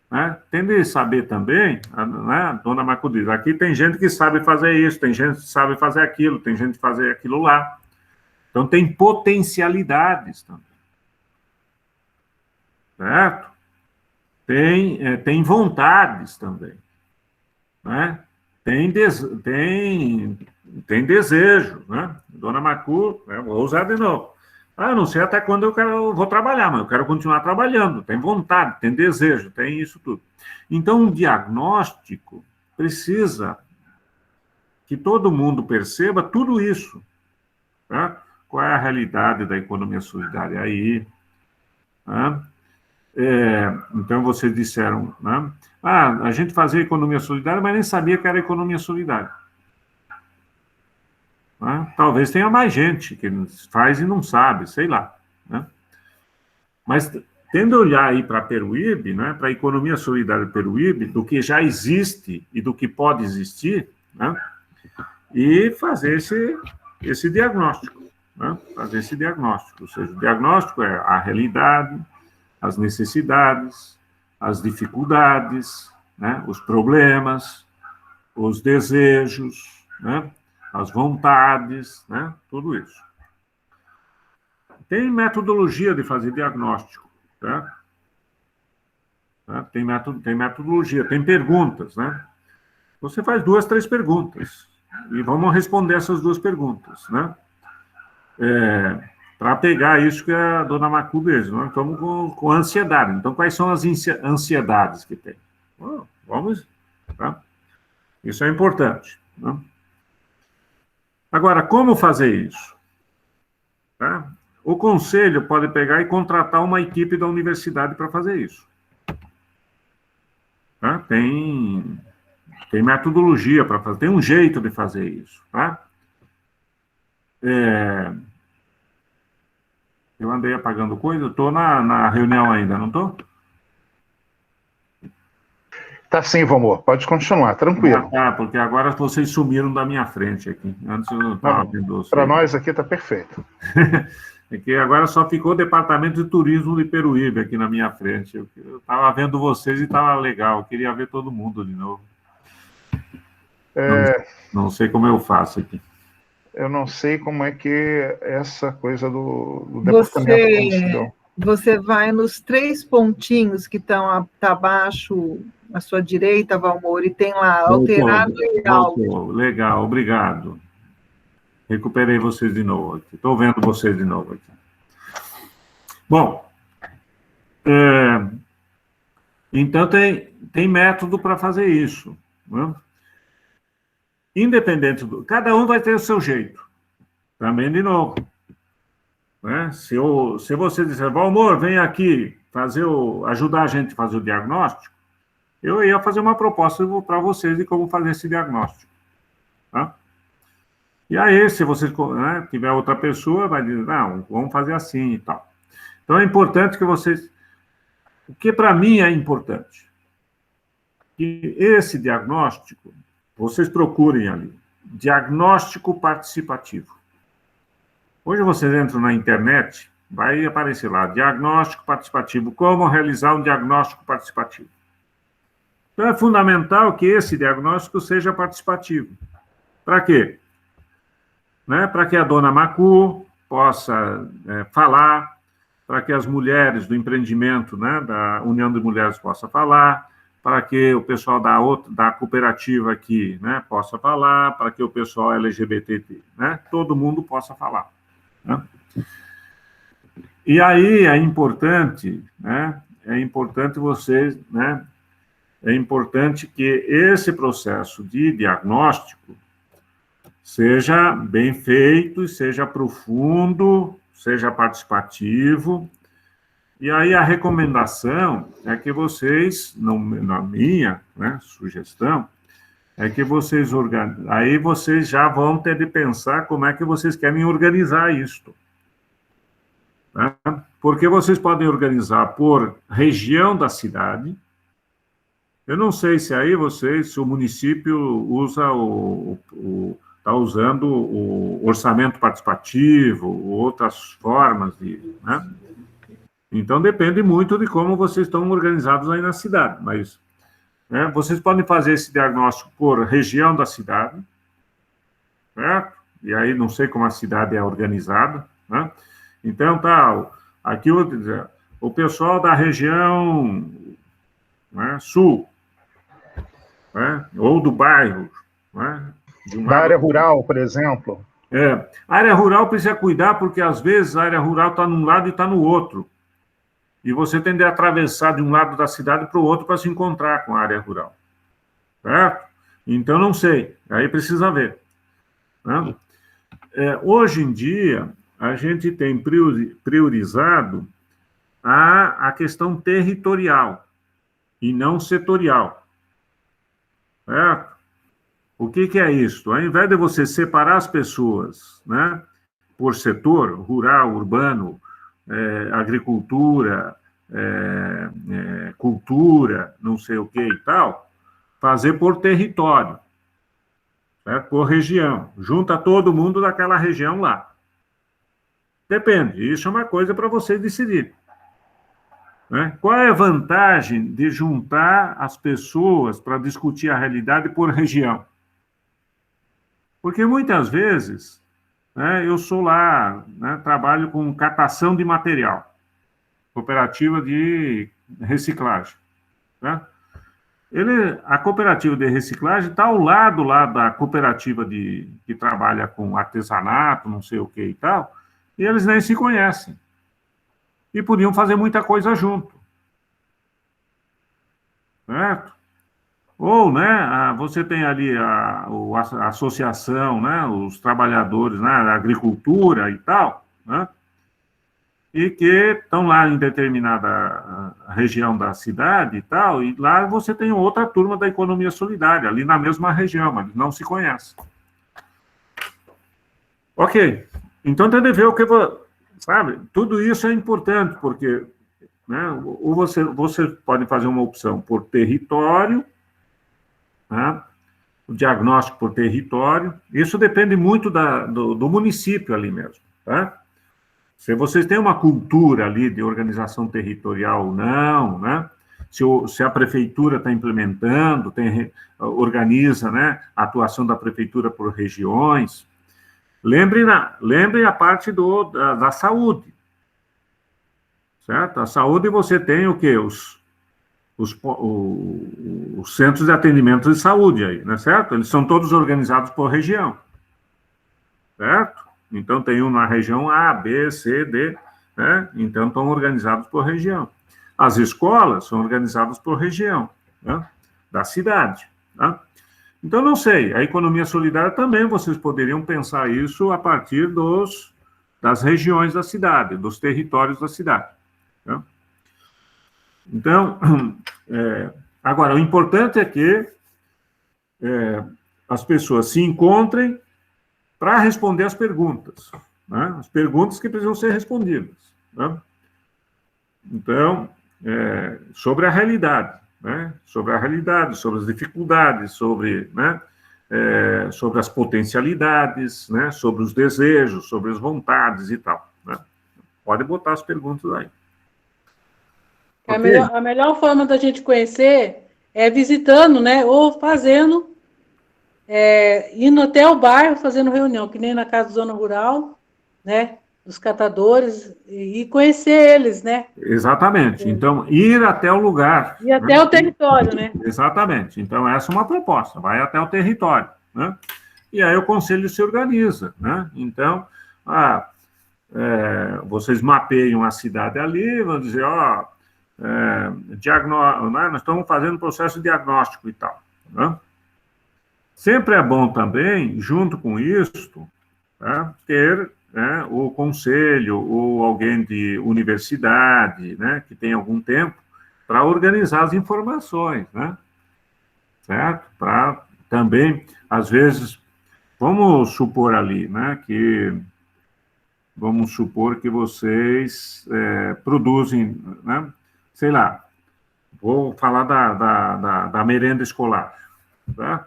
né? Tem de saber também, né? Dona Macu diz, aqui tem gente que sabe fazer isso, tem gente que sabe fazer aquilo, tem gente que fazer aquilo lá. Então, tem potencialidades também, certo? Tem vontades também, né? Tem desejo, né? Dona Macu, vou usar de novo. Eu não sei até quando eu vou trabalhar, mas eu quero continuar trabalhando. Tem vontade, tem desejo, tem isso tudo. Então, um diagnóstico precisa que todo mundo perceba tudo isso, tá? Qual é a realidade da economia solidária aí, né? Então, vocês disseram, né? A gente fazia economia solidária, mas nem sabia que era economia solidária, né? Talvez tenha mais gente que faz e não sabe, sei lá, né? Mas, tendo a olhar aí para Peruíbe, né, para a economia solidária do Peruíbe, do que já existe e do que pode existir, né? E fazer esse diagnóstico, né? Fazer esse diagnóstico. Ou seja, o diagnóstico é a realidade, as necessidades, as dificuldades, né? Os problemas, os desejos, né? As vontades, né? Tudo isso. Tem metodologia de fazer diagnóstico, tá? Tem metodologia, tem perguntas, né? Você faz 2, 3 perguntas e vamos responder essas 2 perguntas, né? para pegar isso que a dona Macu diz, nós estamos com ansiedade. Então, quais são as ansiedades que tem? Vamos, tá? Isso é importante. Né? Agora, como fazer isso? Tá? O conselho pode pegar e contratar uma equipe da universidade para fazer isso. Tá? Tem metodologia para fazer, tem um jeito de fazer isso. Tá? Eu andei apagando coisa, estou na reunião ainda, não estou? Tá sim, Valmor, pode continuar, tranquilo. Tá, porque agora vocês sumiram da minha frente aqui. Antes eu estava vendo vocês. Para nós aqui está perfeito. É que agora só ficou o Departamento de Turismo de Peruíbe aqui na minha frente. Eu estava vendo vocês e estava legal, eu queria ver todo mundo de novo. Não sei como eu faço aqui. Eu não sei como é que essa coisa do departamento... Você vai nos 3 pontinhos que estão abaixo, à sua direita, Valmor, e tem lá alterado e áudio. Legal, obrigado. Recuperei vocês de novo aqui. Estou vendo vocês de novo aqui. Bom, então tem método para fazer isso. Né? Independente cada um vai ter o seu jeito. Também, de novo. Né? Se você disser, Valmor, vem aqui ajudar a gente a fazer o diagnóstico, eu ia fazer uma proposta para vocês de como fazer esse diagnóstico. Tá? E aí, se você tiver outra pessoa, vai dizer, não, vamos fazer assim e tal. Então, é importante que vocês... O que para mim é importante? Que esse diagnóstico, vocês procurem ali, diagnóstico participativo. Hoje vocês entram na internet, vai aparecer lá, diagnóstico participativo, como realizar um diagnóstico participativo. Então, é fundamental que esse diagnóstico seja participativo. Para quê? Para que a dona Macu possa falar, para que as mulheres do empreendimento, da União de Mulheres possa falar, para que o pessoal da cooperativa aqui possa falar, para que o pessoal LGBT, todo mundo possa falar. Né? E aí é importante vocês, é importante que esse processo de diagnóstico seja bem feito, seja profundo, seja participativo. E aí a recomendação é que vocês, na minha sugestão, é que vocês aí vocês já vão ter de pensar como é que vocês querem organizar isto. Tá? Porque vocês podem organizar por região da cidade. Eu não sei se aí se o município usa está usando o orçamento participativo, outras formas de... Então, depende muito de como vocês estão organizados aí na cidade, mas vocês podem fazer esse diagnóstico por região da cidade, certo? E aí não sei como a cidade é organizada, né? Então, aqui eu vou dizer, o pessoal da região sul, ou do bairro, da área rural, por exemplo. A área rural precisa cuidar, porque às vezes a área rural está num lado e está no outro. E você tem de atravessar de um lado da cidade para o outro para se encontrar com a área rural. Certo? Então, não sei. Aí precisa ver. Né? Hoje em dia, a gente tem priorizado a questão territorial e não setorial. Certo? O que é isso? Ao invés de você separar as pessoas por setor, rural, urbano, agricultura, cultura, não sei o que e tal, fazer por território, certo? Por região. Junta todo mundo daquela região lá. Depende, isso é uma coisa para vocês decidirem. Qual é a vantagem de juntar as pessoas para discutir a realidade por região? Porque muitas vezes eu sou lá, trabalho com catação de material, cooperativa de reciclagem. A cooperativa de reciclagem está ao lado lá da cooperativa que trabalha com artesanato, não sei o que e tal, e eles nem se conhecem. E podiam fazer muita coisa junto. Certo? Ou, né, você tem ali a associação, né, os trabalhadores, né, da agricultura e tal, né, e que estão lá em determinada região da cidade e tal, e lá você tem outra turma da economia solidária, ali na mesma região, mas não se conhecem. Ok, então tem que ver o que... Sabe, tudo isso é importante, porque, né, ou você pode fazer uma opção por território, né, o diagnóstico por território, isso depende muito do município ali mesmo, tá? Se vocês têm uma cultura ali de organização territorial ou não, né? Se a prefeitura está implementando, organiza, né, a atuação da prefeitura por regiões. Lembrem a parte da saúde, certo? A saúde você tem o quê? Os centros de atendimento de saúde aí, né, certo? Eles são todos organizados por região, certo? Então, tem um na região A, B, C, D, né? Então, estão organizados por região. As escolas são organizadas por região, né, da cidade, tá? Então, não sei, a economia solidária também, vocês poderiam pensar isso a partir das regiões da cidade, dos territórios da cidade, tá? Então, agora, o importante é que as pessoas se encontrem para responder as perguntas, né? As perguntas que precisam ser respondidas, né? Então, sobre a realidade, né? Sobre a realidade, sobre as dificuldades, sobre, né, sobre as potencialidades, né? Sobre os desejos, sobre as vontades e tal, né? Pode botar as perguntas aí. A melhor forma da gente conhecer é visitando, né? Ou fazendo, indo até o bairro, fazendo reunião, que nem na Casa Zona Rural, né? Dos catadores, e conhecer eles, né? Exatamente. Então, ir até o lugar. Ir até, né, o território, né? Exatamente. Então, essa é uma proposta, vai até o território, né? E aí o conselho se organiza, né? Então, vocês mapeiam a cidade ali, vão dizer, né, nós estamos fazendo um processo de diagnóstico e tal, né? Sempre é bom também, junto com isso, né, ter, né, o conselho ou alguém de universidade, né, que tem algum tempo, para organizar as informações, né? Certo? Para também, às vezes, vamos supor ali, né, vamos supor que vocês produzem, né, sei lá, vou falar da merenda escolar, tá?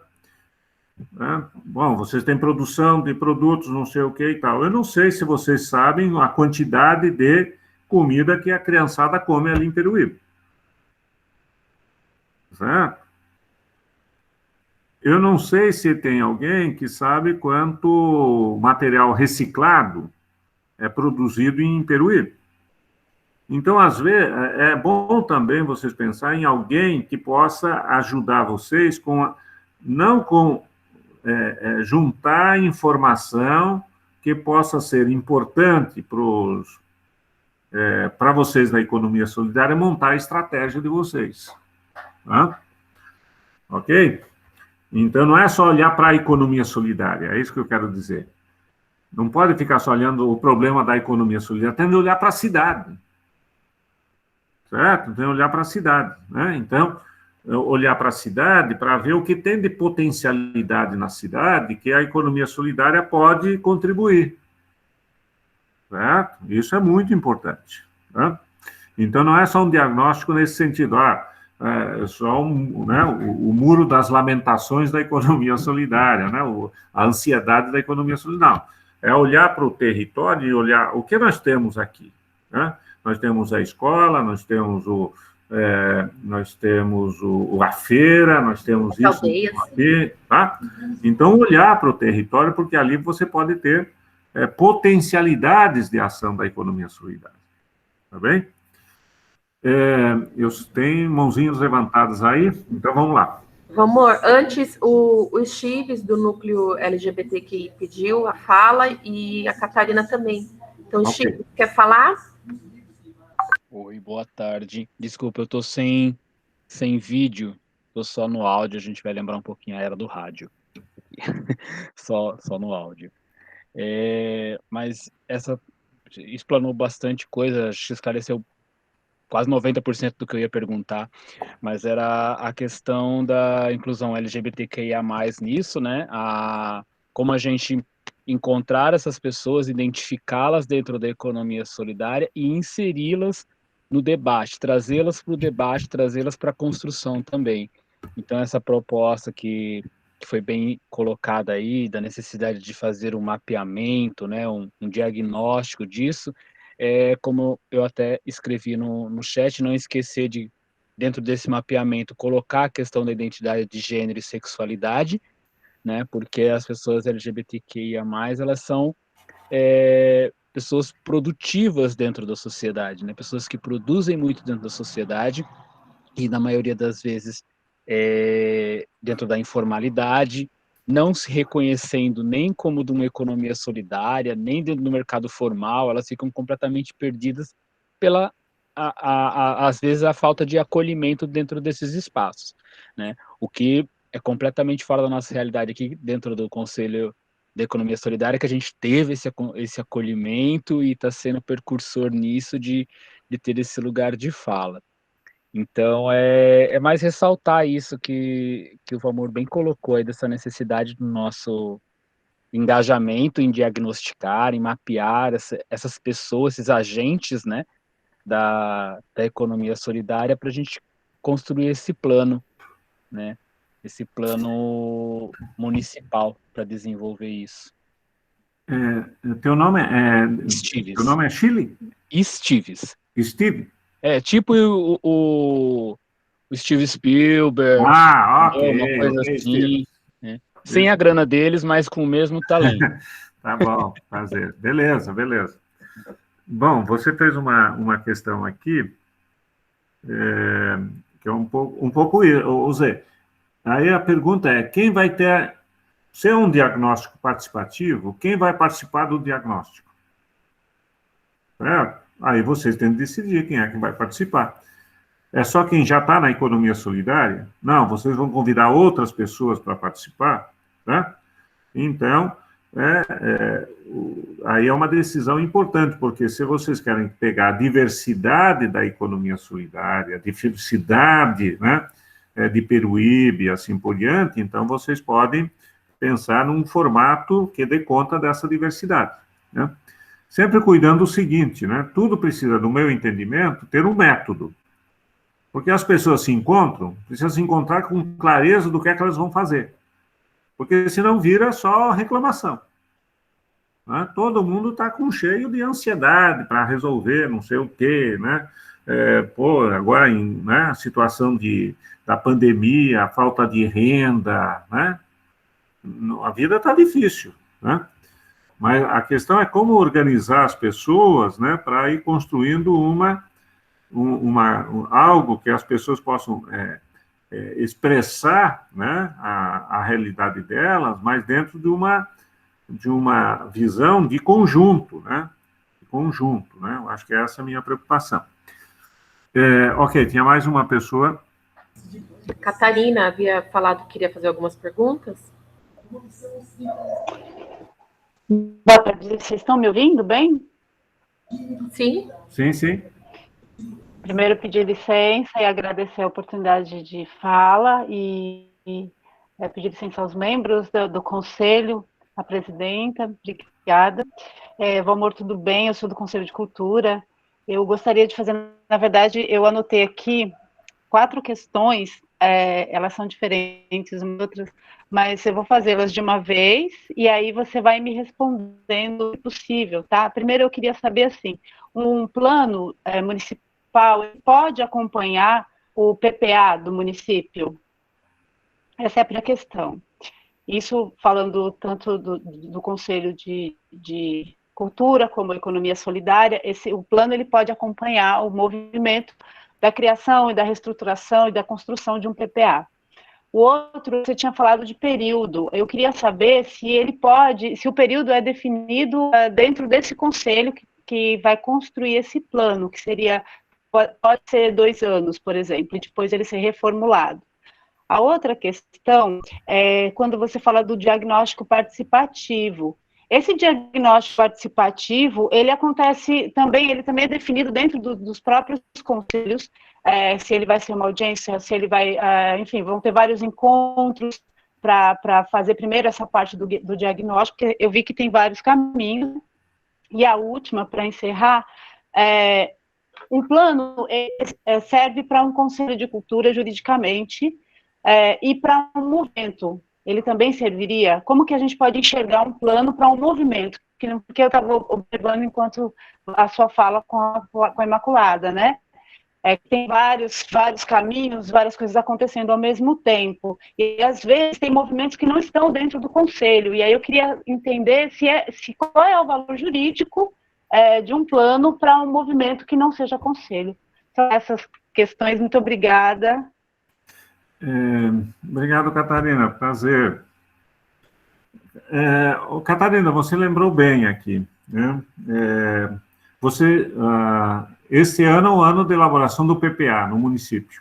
Bom, vocês têm produção de produtos, não sei o que e tal. Eu não sei se vocês sabem a quantidade de comida que a criançada come ali em Peruíbe. Certo? Eu não sei se tem alguém que sabe quanto material reciclado é produzido em Peruíbe. Então, às vezes, é bom também vocês pensar em alguém que possa ajudar vocês juntar informação que possa ser importante para vocês da economia solidária montar a estratégia de vocês. Tá? Ok? Então, não é só olhar para a economia solidária, é isso que eu quero dizer. Não pode ficar só olhando o problema da economia solidária, tem que olhar para a cidade. Certo? Tem que olhar para a cidade, né? Então, olhar para a cidade para ver o que tem de potencialidade na cidade que a economia solidária pode contribuir. Certo? Isso é muito importante. Tá? Então, não é só um diagnóstico nesse sentido, só né, o muro das lamentações da economia solidária, né, a ansiedade da economia solidária. É olhar para o território e olhar o que nós temos aqui. Né? Nós temos a escola, nós temos a feira, nós temos isso aqui, tá? Então, olhar para o território, porque ali você pode ter potencialidades de ação da economia solidária. Tá bem? Eu tenho mãozinhas levantadas aí, então vamos lá. Amor, antes o Chives do núcleo LGBTQI pediu a fala e a Catarina também. Então, Chico, quer falar? Oi, boa tarde. Desculpa, eu estou sem vídeo, estou só no áudio, a gente vai lembrar um pouquinho a era do rádio. só no áudio. Mas essa explanou bastante coisa, acho que esclareceu quase 90% do que eu ia perguntar, mas era a questão da inclusão LGBTQIA+, nisso, né? Como a gente encontrar essas pessoas, identificá-las dentro da economia solidária e inseri-las no debate, trazê-las para o debate, trazê-las para a construção também. Então, essa proposta que foi bem colocada aí, da necessidade de fazer um mapeamento, né, um diagnóstico disso, como eu até escrevi no chat, não esquecer de, dentro desse mapeamento, colocar a questão da identidade de gênero e sexualidade, né, porque as pessoas LGBTQIA+, elas são pessoas produtivas dentro da sociedade, né, pessoas que produzem muito dentro da sociedade, e na maioria das vezes dentro da informalidade, não se reconhecendo nem como de uma economia solidária, nem dentro do mercado formal, elas ficam completamente perdidas pela, às vezes, a falta de acolhimento dentro desses espaços, né? O que é completamente fora da nossa realidade aqui, dentro do Conselho da Economia Solidária, que a gente teve esse acolhimento e está sendo precursor nisso de ter esse lugar de fala. Então, é mais ressaltar isso que o Valmor bem colocou aí, dessa necessidade do nosso engajamento em diagnosticar, em mapear essas pessoas, esses agentes, né, da economia solidária, para a gente construir esse plano, né, esse plano municipal para desenvolver isso. Teu nome Estives. Teu nome é Chile? Estives. Steve? Tipo o Steven Spielberg, ok. uma coisa assim, né? Sem a grana deles, mas com o mesmo talento. Tá bom, prazer. Beleza. Bom, você fez uma questão aqui, que é um pouco Zé. Aí a pergunta é, quem vai ter, se é um diagnóstico participativo, quem vai participar do diagnóstico? Aí vocês têm que decidir quem é que vai participar. É só quem já está na economia solidária? Não, vocês vão convidar outras pessoas para participar, né? Então, aí é uma decisão importante, porque se vocês querem pegar a diversidade da economia solidária, a diversidade, né, de Peruíbe e assim por diante, então vocês podem pensar num formato que dê conta dessa diversidade, né? Sempre cuidando do seguinte, né? Tudo precisa, no meu entendimento, ter um método. Porque as pessoas se encontram, precisam se encontrar com clareza do que é que elas vão fazer. Porque senão vira só reclamação, né? Todo mundo está cheio de ansiedade para resolver não sei o quê, né? Agora a situação da pandemia, a falta de renda, né? A vida está difícil, né? Mas a questão é como organizar as pessoas, né, para ir construindo algo que as pessoas possam expressar, né, a realidade delas, mas dentro de uma visão de conjunto, né? Eu acho que essa é a minha preocupação. Ok, tinha mais uma pessoa. Catarina havia falado que queria fazer algumas perguntas. Boa tarde, vocês estão me ouvindo bem? Sim. Sim. Primeiro, pedir licença e agradecer a oportunidade de fala e pedir licença aos membros do conselho, a presidenta, obrigada. Valmor, tudo bem? Eu sou do Conselho de Cultura. Eu gostaria de fazer, na verdade, eu anotei aqui 4 questões, elas são diferentes umas outras, mas eu vou fazê-las de uma vez, e aí você vai me respondendo o possível, tá? Primeiro eu queria saber, assim, um plano municipal pode acompanhar o PPA do município? Essa é a primeira questão. Isso falando tanto do Conselho de Cultura como Economia Solidária, o plano ele pode acompanhar o movimento da criação e da reestruturação e da construção de um PPA. O outro, você tinha falado de período. Eu queria saber se o período é definido dentro desse conselho, que vai construir esse plano, que seria, pode ser 2 anos, por exemplo, e depois ele ser reformulado. A outra questão é quando você fala do diagnóstico participativo. Esse diagnóstico participativo, ele acontece também, ele também é definido dentro dos próprios conselhos, se ele vai ser uma audiência, se ele vai, enfim, vão ter vários encontros para fazer primeiro essa parte do diagnóstico, porque eu vi que tem vários caminhos. E a última, para encerrar, um plano serve para um conselho de cultura juridicamente e para um movimento. Ele também serviria? Como que a gente pode enxergar um plano para um movimento? Porque eu estava observando enquanto a sua fala com a Imaculada, né? Tem vários caminhos, várias coisas acontecendo ao mesmo tempo. E, às vezes, tem movimentos que não estão dentro do conselho. E aí eu queria entender qual é o valor jurídico de um plano para um movimento que não seja conselho. São essas questões. Muito obrigada. Obrigado, Catarina. Prazer. Catarina, você lembrou bem aqui, né? Esse ano é o ano de elaboração do PPA no município.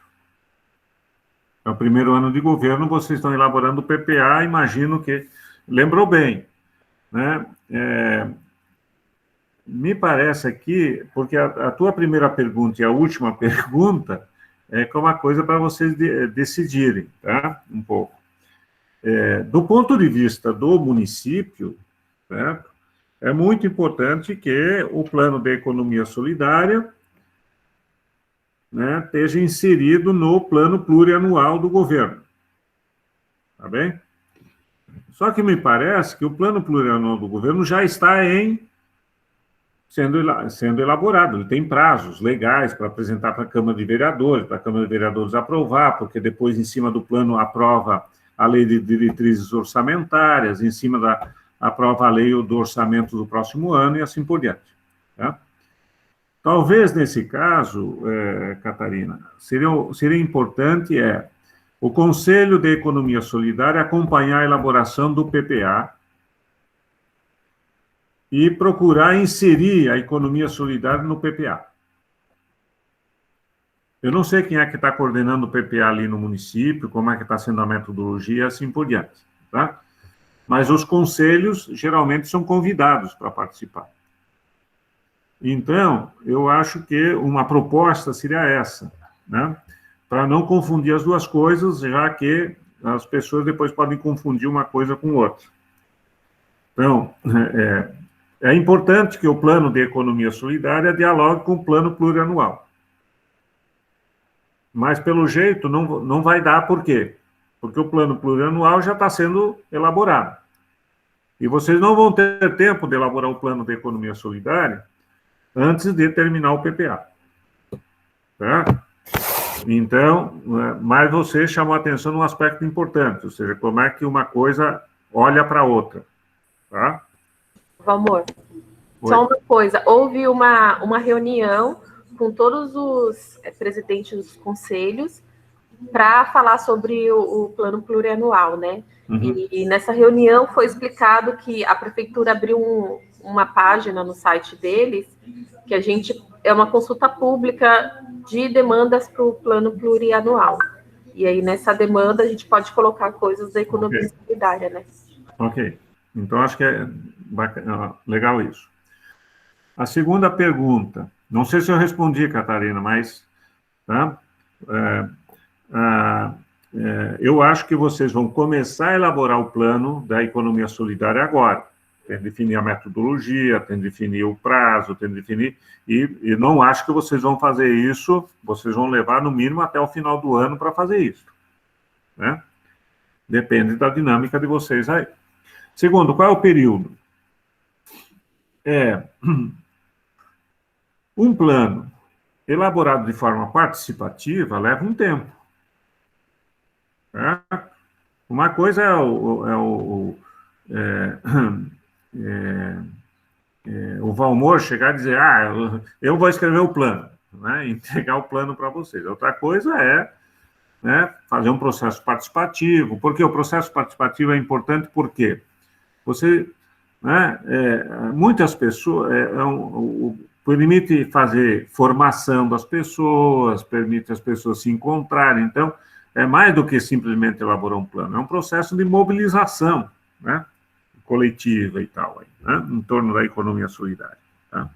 É o primeiro ano de governo, vocês estão elaborando o PPA, imagino que... Lembrou bem, né? Me parece aqui, porque a tua primeira pergunta e a última pergunta é uma coisa para vocês decidirem, tá? Um pouco. Do ponto de vista do município, certo? É muito importante que o plano de economia solidária, né, esteja inserido no plano plurianual do governo. Tá bem? Só que me parece que o plano plurianual do governo já está sendo elaborado. Ele tem prazos legais para apresentar para a Câmara de Vereadores aprovar, porque depois, em cima do plano, aprova a lei de diretrizes orçamentárias, em cima aprova a lei do orçamento do próximo ano e assim por diante. Tá? Talvez, nesse caso, Catarina, seria importante o Conselho de Economia Solidária acompanhar a elaboração do PPA e procurar inserir a economia solidária no PPA. Eu não sei quem é que está coordenando o PPA ali no município, como é que está sendo a metodologia e assim por diante, tá? Mas os conselhos, geralmente, são convidados para participar. Então, eu acho que uma proposta seria essa, né? Para não confundir as duas coisas, já que as pessoas depois podem confundir uma coisa com outra. Então, é importante que o plano de economia solidária dialogue com o plano plurianual. Mas, pelo jeito, não vai dar. Por quê? Porque o plano plurianual já está sendo elaborado. E vocês não vão ter tempo de elaborar o plano de economia solidária antes de terminar o PPA. Tá? Então, mas você chamou a atenção num aspecto importante, ou seja, como é que uma coisa olha para a outra. Tá? Valmor, só uma coisa, houve uma reunião com todos os presidentes dos conselhos para falar sobre o plano plurianual, né? Uhum. E nessa reunião foi explicado que a prefeitura abriu uma página no site deles, que é uma consulta pública de demandas para o plano plurianual. E aí, nessa demanda, a gente pode colocar coisas da economia solidária, né? Ok. Então, acho que é legal isso. A segunda pergunta, não sei se eu respondi, Catarina, mas tá? Eu acho que vocês vão começar a elaborar o plano da economia solidária agora. Tem que definir a metodologia, tem que definir o prazo, tem que definir... E não acho que vocês vão fazer isso, vocês vão levar, no mínimo, até o final do ano para fazer isso. Né? Depende da dinâmica de vocês aí. Segundo, qual é o período? Um plano elaborado de forma participativa leva um tempo. Uma coisa é o Valmor chegar e dizer, eu vou escrever o plano, né, entregar o plano para vocês. Outra coisa é, né, fazer um processo participativo, porque o processo participativo é importante porque você né, muitas pessoas, permite fazer formação das pessoas, permite as pessoas se encontrarem. Então, é mais do que simplesmente elaborar um plano, é um processo de mobilização, né, coletiva e tal, né, em torno da economia solidária. Tá?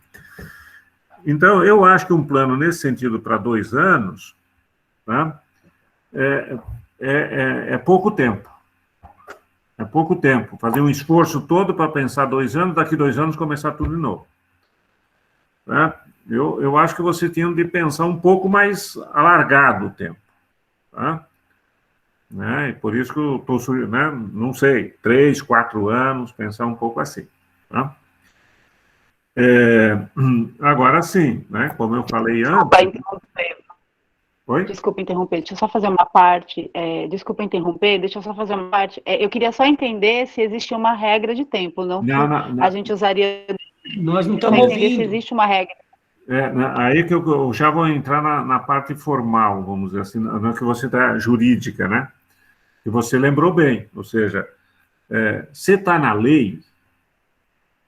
Então, eu acho que um plano nesse sentido para 2 anos, tá, é pouco tempo. É pouco tempo. Fazer um esforço todo para pensar 2 anos, daqui 2 anos começar tudo de novo. Né? Eu acho que você tinha de pensar um pouco mais alargado o tempo. Tá? Né? E por isso que eu estou sugerindo, né? Não sei, 3, 4 anos, pensar um pouco assim. Tá? Agora sim, né? Como eu falei antes... Oi? Desculpa interromper, deixa eu só fazer uma parte. Desculpa interromper, deixa eu só fazer uma parte. Eu queria só entender se existe uma regra de tempo, não. A gente usaria... Nós não estamos ouvindo. Se existe uma regra. Aí que eu já vou entrar na parte formal, vamos dizer assim, na que você está jurídica, né? Que você lembrou bem, ou seja, você está na lei,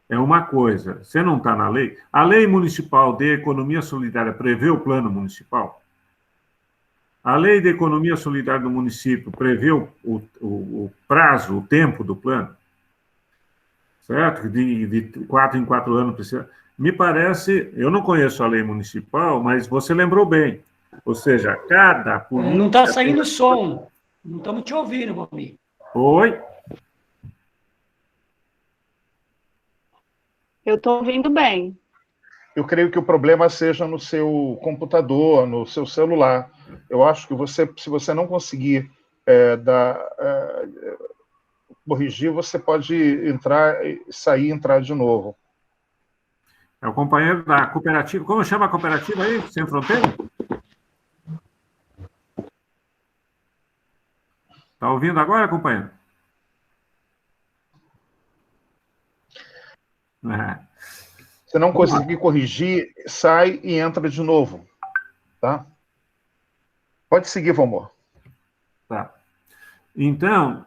é uma coisa, você não está na lei. A lei municipal de economia solidária prevê o plano municipal? A lei de economia solidária do município prevê o prazo, o tempo do plano? Certo? De 4 em 4 anos precisa... Me parece, eu não conheço a lei municipal, mas você lembrou bem. Ou seja, cada política... Não está saindo som. Não estamos te ouvindo, meu amigo. Oi? Eu estou ouvindo bem. Eu creio que o problema seja no seu computador, no seu celular. Eu acho que se você não conseguir corrigir, você pode entrar, sair e entrar de novo. É o companheiro da cooperativa. Como chama a cooperativa aí? Sem Fronteira? Está ouvindo agora, companheiro? Se não conseguir corrigir, sai e entra de novo. Tá? Pode seguir, Valmor. Tá. Então,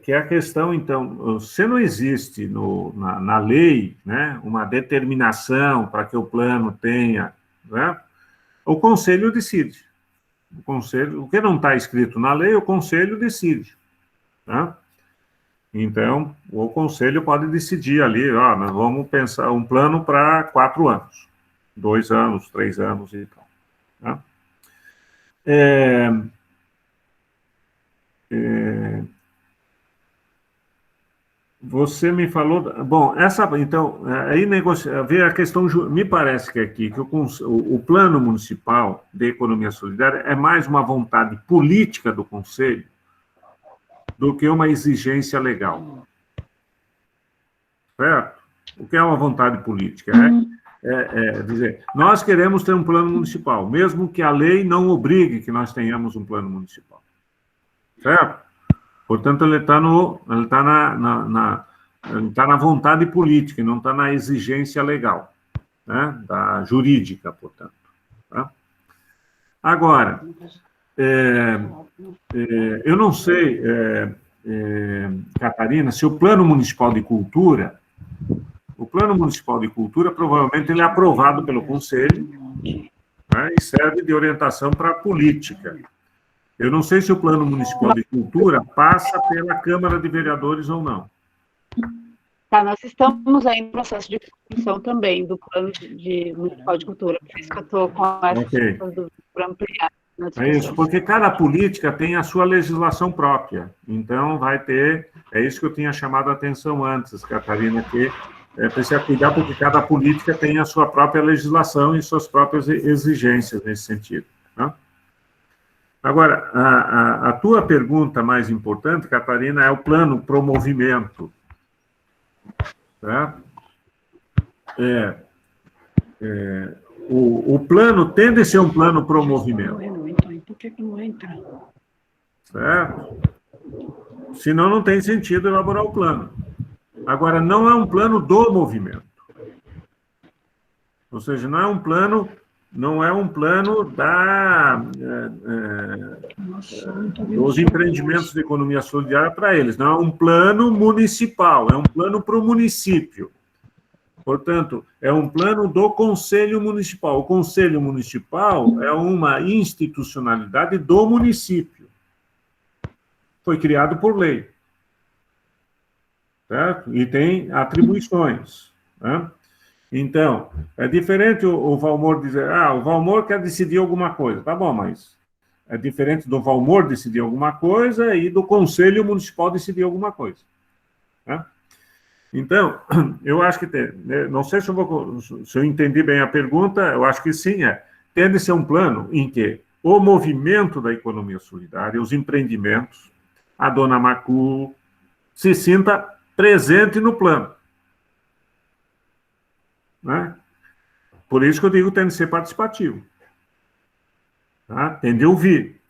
que é a questão, então, se não existe na lei, né, uma determinação para que o plano tenha, né, o Conselho decide. O que não está escrito na lei, o Conselho decide. Tá? Então, o Conselho pode decidir ali, nós vamos pensar um plano para 4 anos, 2 anos, 3 anos e tal. Tá? Você me falou... Bom, então, aí ver a questão... Me parece que aqui que o plano municipal de economia solidária é mais uma vontade política do Conselho do que uma exigência legal. Certo? O que é uma vontade política? Dizer, nós queremos ter um plano municipal, mesmo que a lei não obrigue que nós tenhamos um plano municipal. Certo? Portanto, ele está na vontade política, não está na exigência legal, né? Da jurídica, portanto. Tá? Agora, eu não sei, Catarina, se o Plano Municipal de Cultura, provavelmente ele é aprovado pelo Conselho, né, e serve de orientação para a política. Eu não sei se o Plano Municipal de Cultura passa pela Câmara de Vereadores ou não. Tá, nós estamos aí no processo de construção também do Plano Municipal de Cultura, por isso que eu estou com essa dúvida para ampliar. É isso, porque cada política tem a sua legislação própria. Então, vai ter... É isso que eu tinha chamado a atenção antes, Catarina, que precisa cuidar porque cada política tem a sua própria legislação e suas próprias exigências nesse sentido. Tá? Agora, a tua pergunta mais importante, Catarina, é o plano promovimento. Tá? O plano tende a ser um plano promovimento. Por que não entra? Certo? Senão não tem sentido elaborar o plano. Agora, não é um plano do movimento. Ou seja, não é um plano dos empreendimentos de economia solidária para eles. Não é um plano municipal, é um plano para o município. Portanto, é um plano do Conselho Municipal. O Conselho Municipal é uma institucionalidade do município. Foi criado por lei. Certo? E tem atribuições. Né? Então, é diferente o Valmor dizer, o Valmor quer decidir alguma coisa. Tá bom, mas é diferente do Valmor decidir alguma coisa e do Conselho Municipal decidir alguma coisa. Né? Então, eu acho que tem, não sei se eu entendi bem a pergunta, eu acho que sim, tem de ser um plano em que o movimento da economia solidária, os empreendimentos, a dona Macu, se sinta presente no plano. Né? Por isso que eu digo que tem de ser participativo. Tá? Tem de ouvir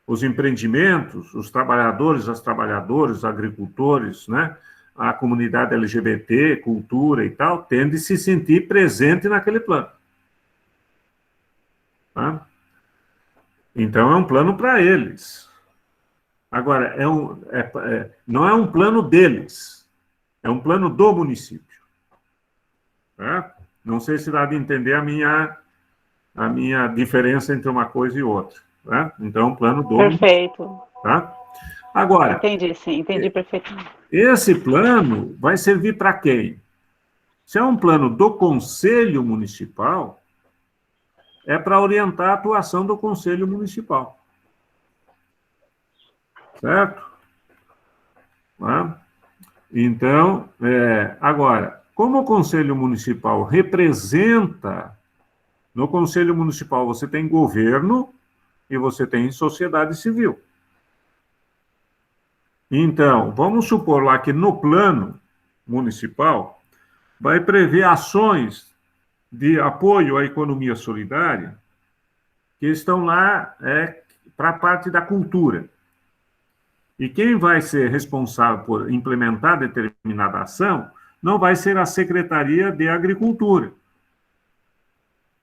os empreendimentos, os trabalhadores, as trabalhadoras, os agricultores, né? A comunidade LGBT, cultura e tal, tem de se sentir presente naquele plano. Tá? Então, é um plano para eles. Agora, não é um plano deles, é um plano do município. Tá? Não sei se dá de entender a minha diferença entre uma coisa e outra. Tá? Então, é um plano do Perfeito. município. Tá? Agora... Entendi, sim, entendi perfeitamente. Esse plano vai servir para quem? Se é um plano do Conselho Municipal, é para orientar a atuação do Conselho Municipal. Certo? Tá? Então, agora, como o Conselho Municipal representa, no Conselho Municipal você tem governo e você tem sociedade civil. Então, vamos supor lá que no plano municipal vai prever ações de apoio à economia solidária que estão lá para a parte da cultura. E quem vai ser responsável por implementar determinada ação não vai ser a Secretaria de Agricultura.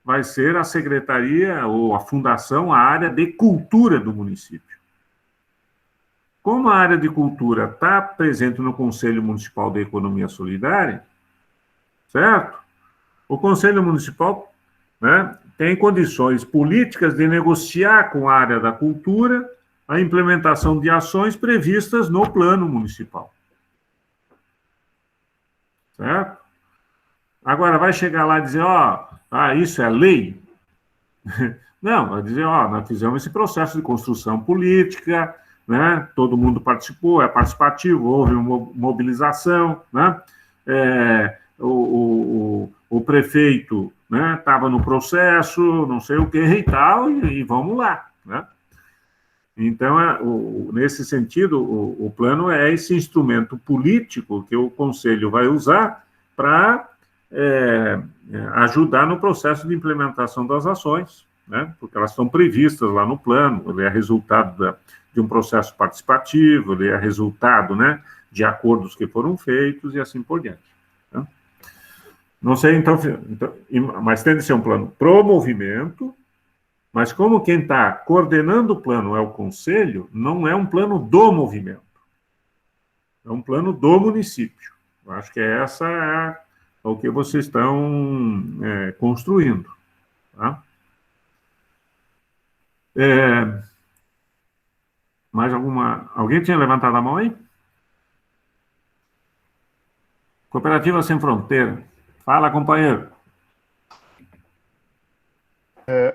Vai ser a Secretaria ou a Fundação, a área de cultura do município. Como a área de cultura está presente no Conselho Municipal de Economia Solidária, certo? O Conselho Municipal, né, tem condições políticas de negociar com a área da cultura a implementação de ações previstas no plano municipal. Certo? Agora, vai chegar lá e dizer, isso é lei? Não, vai dizer, nós fizemos esse processo de construção política, né? Todo mundo participou, é participativo, houve uma mobilização, né? O prefeito, né, estava no processo, não sei o que e tal, e vamos lá, né? Então, nesse sentido, o plano é esse instrumento político que o Conselho vai usar para ajudar no processo de implementação das ações, né? Porque elas estão previstas lá no plano, ele é resultado de um processo participativo, ele é resultado, né, de acordos que foram feitos e assim por diante. Né? Não sei, então, mas tem de ser um plano pro movimento, mas como quem está coordenando o plano é o Conselho, não é um plano do movimento, é um plano do município. Eu acho que essa é o que vocês estão construindo. Tá? Mais alguma... Alguém tinha levantado a mão aí? Cooperativa Sem Fronteira. Fala, companheiro.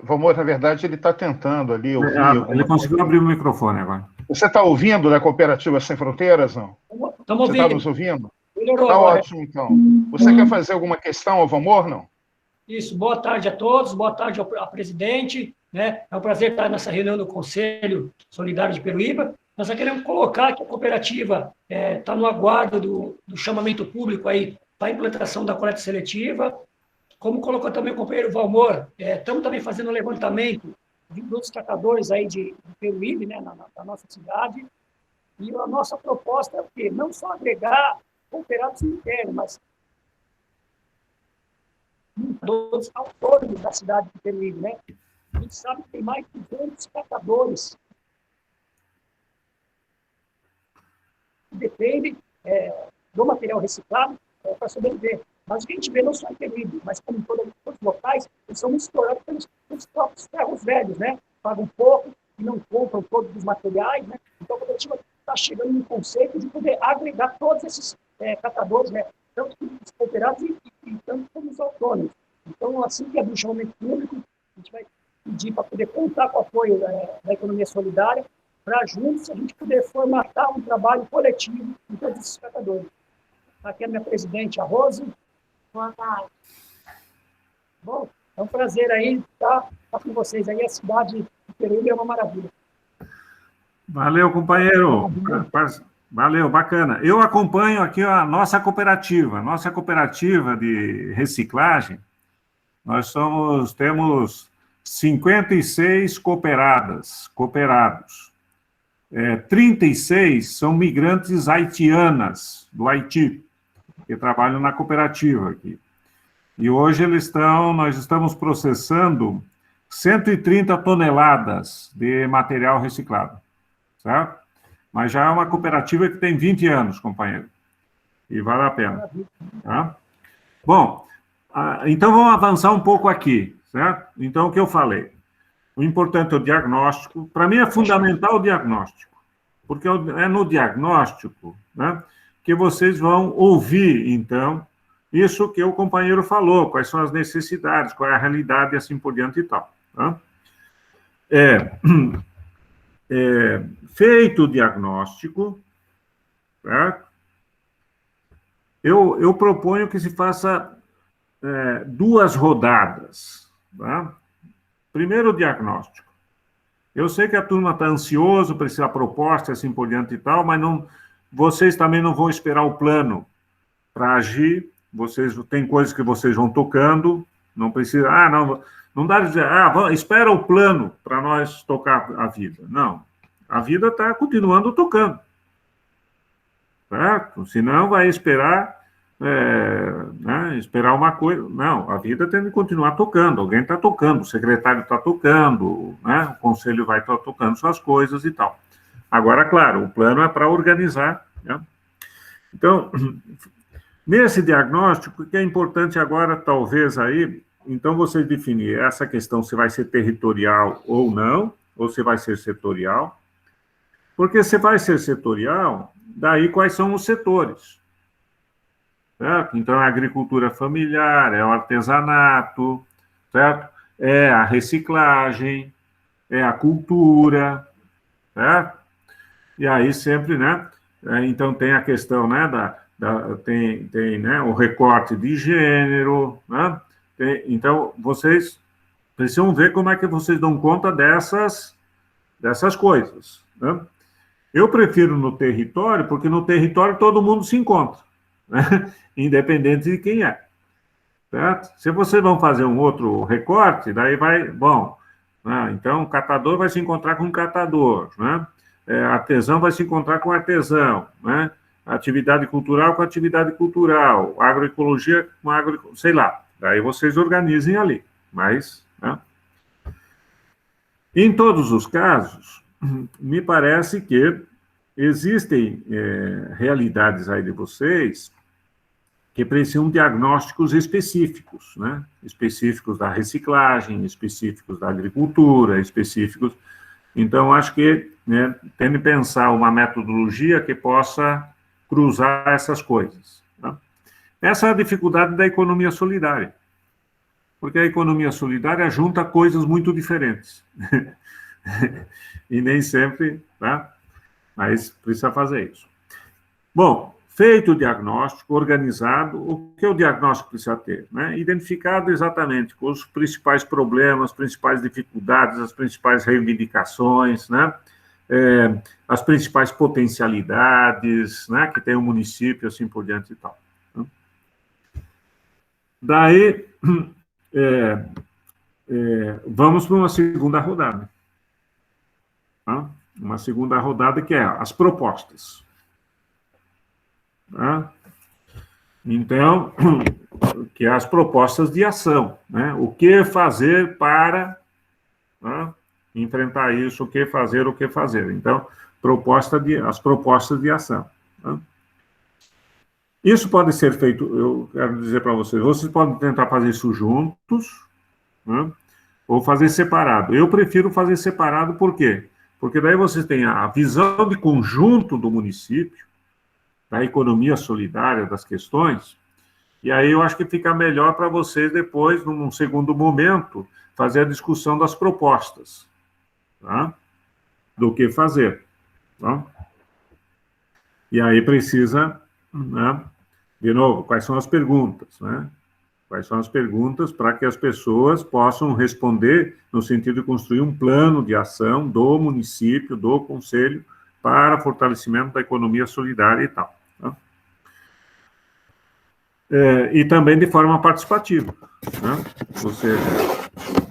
Valmor, na verdade, ele está tentando ali ouvir... Ele conseguiu abrir o microfone agora. Você está ouvindo da Cooperativa Sem Fronteiras, não? Estamos ouvindo. Você está nos ouvindo? Melhorou Está agora. ótimo, então. Você quer fazer alguma questão ao Valmor, não? Isso, boa tarde a todos, boa tarde ao presidente, né? É um prazer estar nessa reunião do Conselho Solidário de Peruíba. Nós só queremos colocar que a cooperativa está no aguardo do chamamento público aí para a implantação da coleta seletiva. Como colocou também o companheiro Valmor, estamos também fazendo um levantamento dos catadores aí de Peruíbe, né, na nossa cidade. E a nossa proposta é o quê? Não só agregar cooperados internos, mas dos autônomos da cidade de Peruíbe, né? A gente sabe que tem mais de 200 catadores que dependem do material reciclado para sobreviver. Mas o que a gente vê não só em Peruíbe, mas como em todos os locais, eles são explorados pelos próprios ferros velhos, né? Pagam pouco e não compram todos os materiais, né? Então a cooperativa está chegando no conceito de poder agregar todos esses catadores, né? Tanto os cooperados e tanto como os autônomos. Então, assim que abrir o chamamento público, a gente vai pedir para poder contar com o apoio da economia solidária, para juntos a gente poder formatar um trabalho coletivo em todos esses catadores. Aqui é a minha presidente, a Rose. Boa tarde. Bom, é um prazer aí estar com vocês aí. A cidade de Peruíbe é uma maravilha. Valeu, companheiro. Valeu, bacana. Eu acompanho aqui a nossa cooperativa de reciclagem. Nós temos 56 cooperados. 36 são migrantes haitianas, do Haiti, que trabalham na cooperativa aqui. E hoje nós estamos processando 130 toneladas de material reciclado, certo? Mas já é uma cooperativa que tem 20 anos, companheiro, e vale a pena. Tá? Bom, então vamos avançar um pouco aqui, certo? Então, o que eu falei? O importante é o diagnóstico. Para mim é fundamental o diagnóstico, porque é no diagnóstico, né, que vocês vão ouvir, então, isso que o companheiro falou, quais são as necessidades, qual é a realidade e assim por diante e tal. Tá? Feito o diagnóstico, certo? Eu proponho que se faça 2 rodadas. Tá? Primeiro, o diagnóstico. Eu sei que a turma está ansiosa, precisa proposta, assim por diante e tal, mas vocês também não vão esperar o plano para agir. Tem coisas que vocês vão tocando, não precisa... não dá de dizer, espera o plano para nós tocar a vida. Não, a vida está continuando tocando. Certo? Senão vai esperar uma coisa. Não, a vida tem que continuar tocando. Alguém está tocando, o secretário está tocando, né? O conselho vai estar tocando suas coisas e tal. Agora, claro, o plano é para organizar. Né? Então, nesse diagnóstico, o que é importante agora, talvez aí, então você definir essa questão se vai ser territorial ou não, ou se vai ser setorial. Porque se vai ser setorial, daí quais são os setores? Certo? Então, é a agricultura familiar, é o artesanato, certo? É a reciclagem, é a cultura, certo? E aí sempre, né? Então, tem a questão, né, tem né, o recorte de gênero, né? Então, vocês precisam ver como é que vocês dão conta dessas coisas, né? Eu prefiro no território, porque no território todo mundo se encontra, né? Independente de quem é. Certo? Se vocês vão fazer um outro recorte, daí vai... Bom, né? Então o catador vai se encontrar com o catador, né? Artesão vai se encontrar com o artesão, né? Atividade cultural com a atividade cultural, agroecologia com agroecologia, sei lá. Daí vocês organizem ali. Mas, né? Em todos os casos, me parece que existem realidades aí de vocês que precisam de diagnósticos específicos, né? Específicos da reciclagem, específicos da agricultura, específicos... Então, acho que, né, tem de pensar uma metodologia que possa cruzar essas coisas. Tá? Essa é a dificuldade da economia solidária, porque a economia solidária junta coisas muito diferentes. E nem sempre, tá? Mas precisa fazer isso. Bom, feito o diagnóstico, organizado, o que o diagnóstico precisa ter? Né? Identificado exatamente os principais problemas, as principais dificuldades, as principais reivindicações, né? As principais potencialidades, né, que tem o município, assim por diante e tal. Né? Daí, vamos para uma segunda rodada. Tá? Uma segunda rodada que é as propostas. Tá? Então, que é as propostas de ação, né? O que fazer para, tá, enfrentar isso, o que fazer. Então, as propostas de ação. Né? Isso pode ser feito, eu quero dizer para vocês podem tentar fazer isso juntos, né? Ou fazer separado. Eu prefiro fazer separado, por quê? Porque daí vocês têm a visão de conjunto do município, da economia solidária, das questões, e aí eu acho que fica melhor para vocês depois, num segundo momento, fazer a discussão das propostas, tá? Do que fazer. Tá? E aí precisa, né, de novo, quais são as perguntas, né? Quais são as perguntas para que as pessoas possam responder no sentido de construir um plano de ação do município, do conselho, para fortalecimento da economia solidária e tal. Tá? E também de forma participativa, né? Ou seja,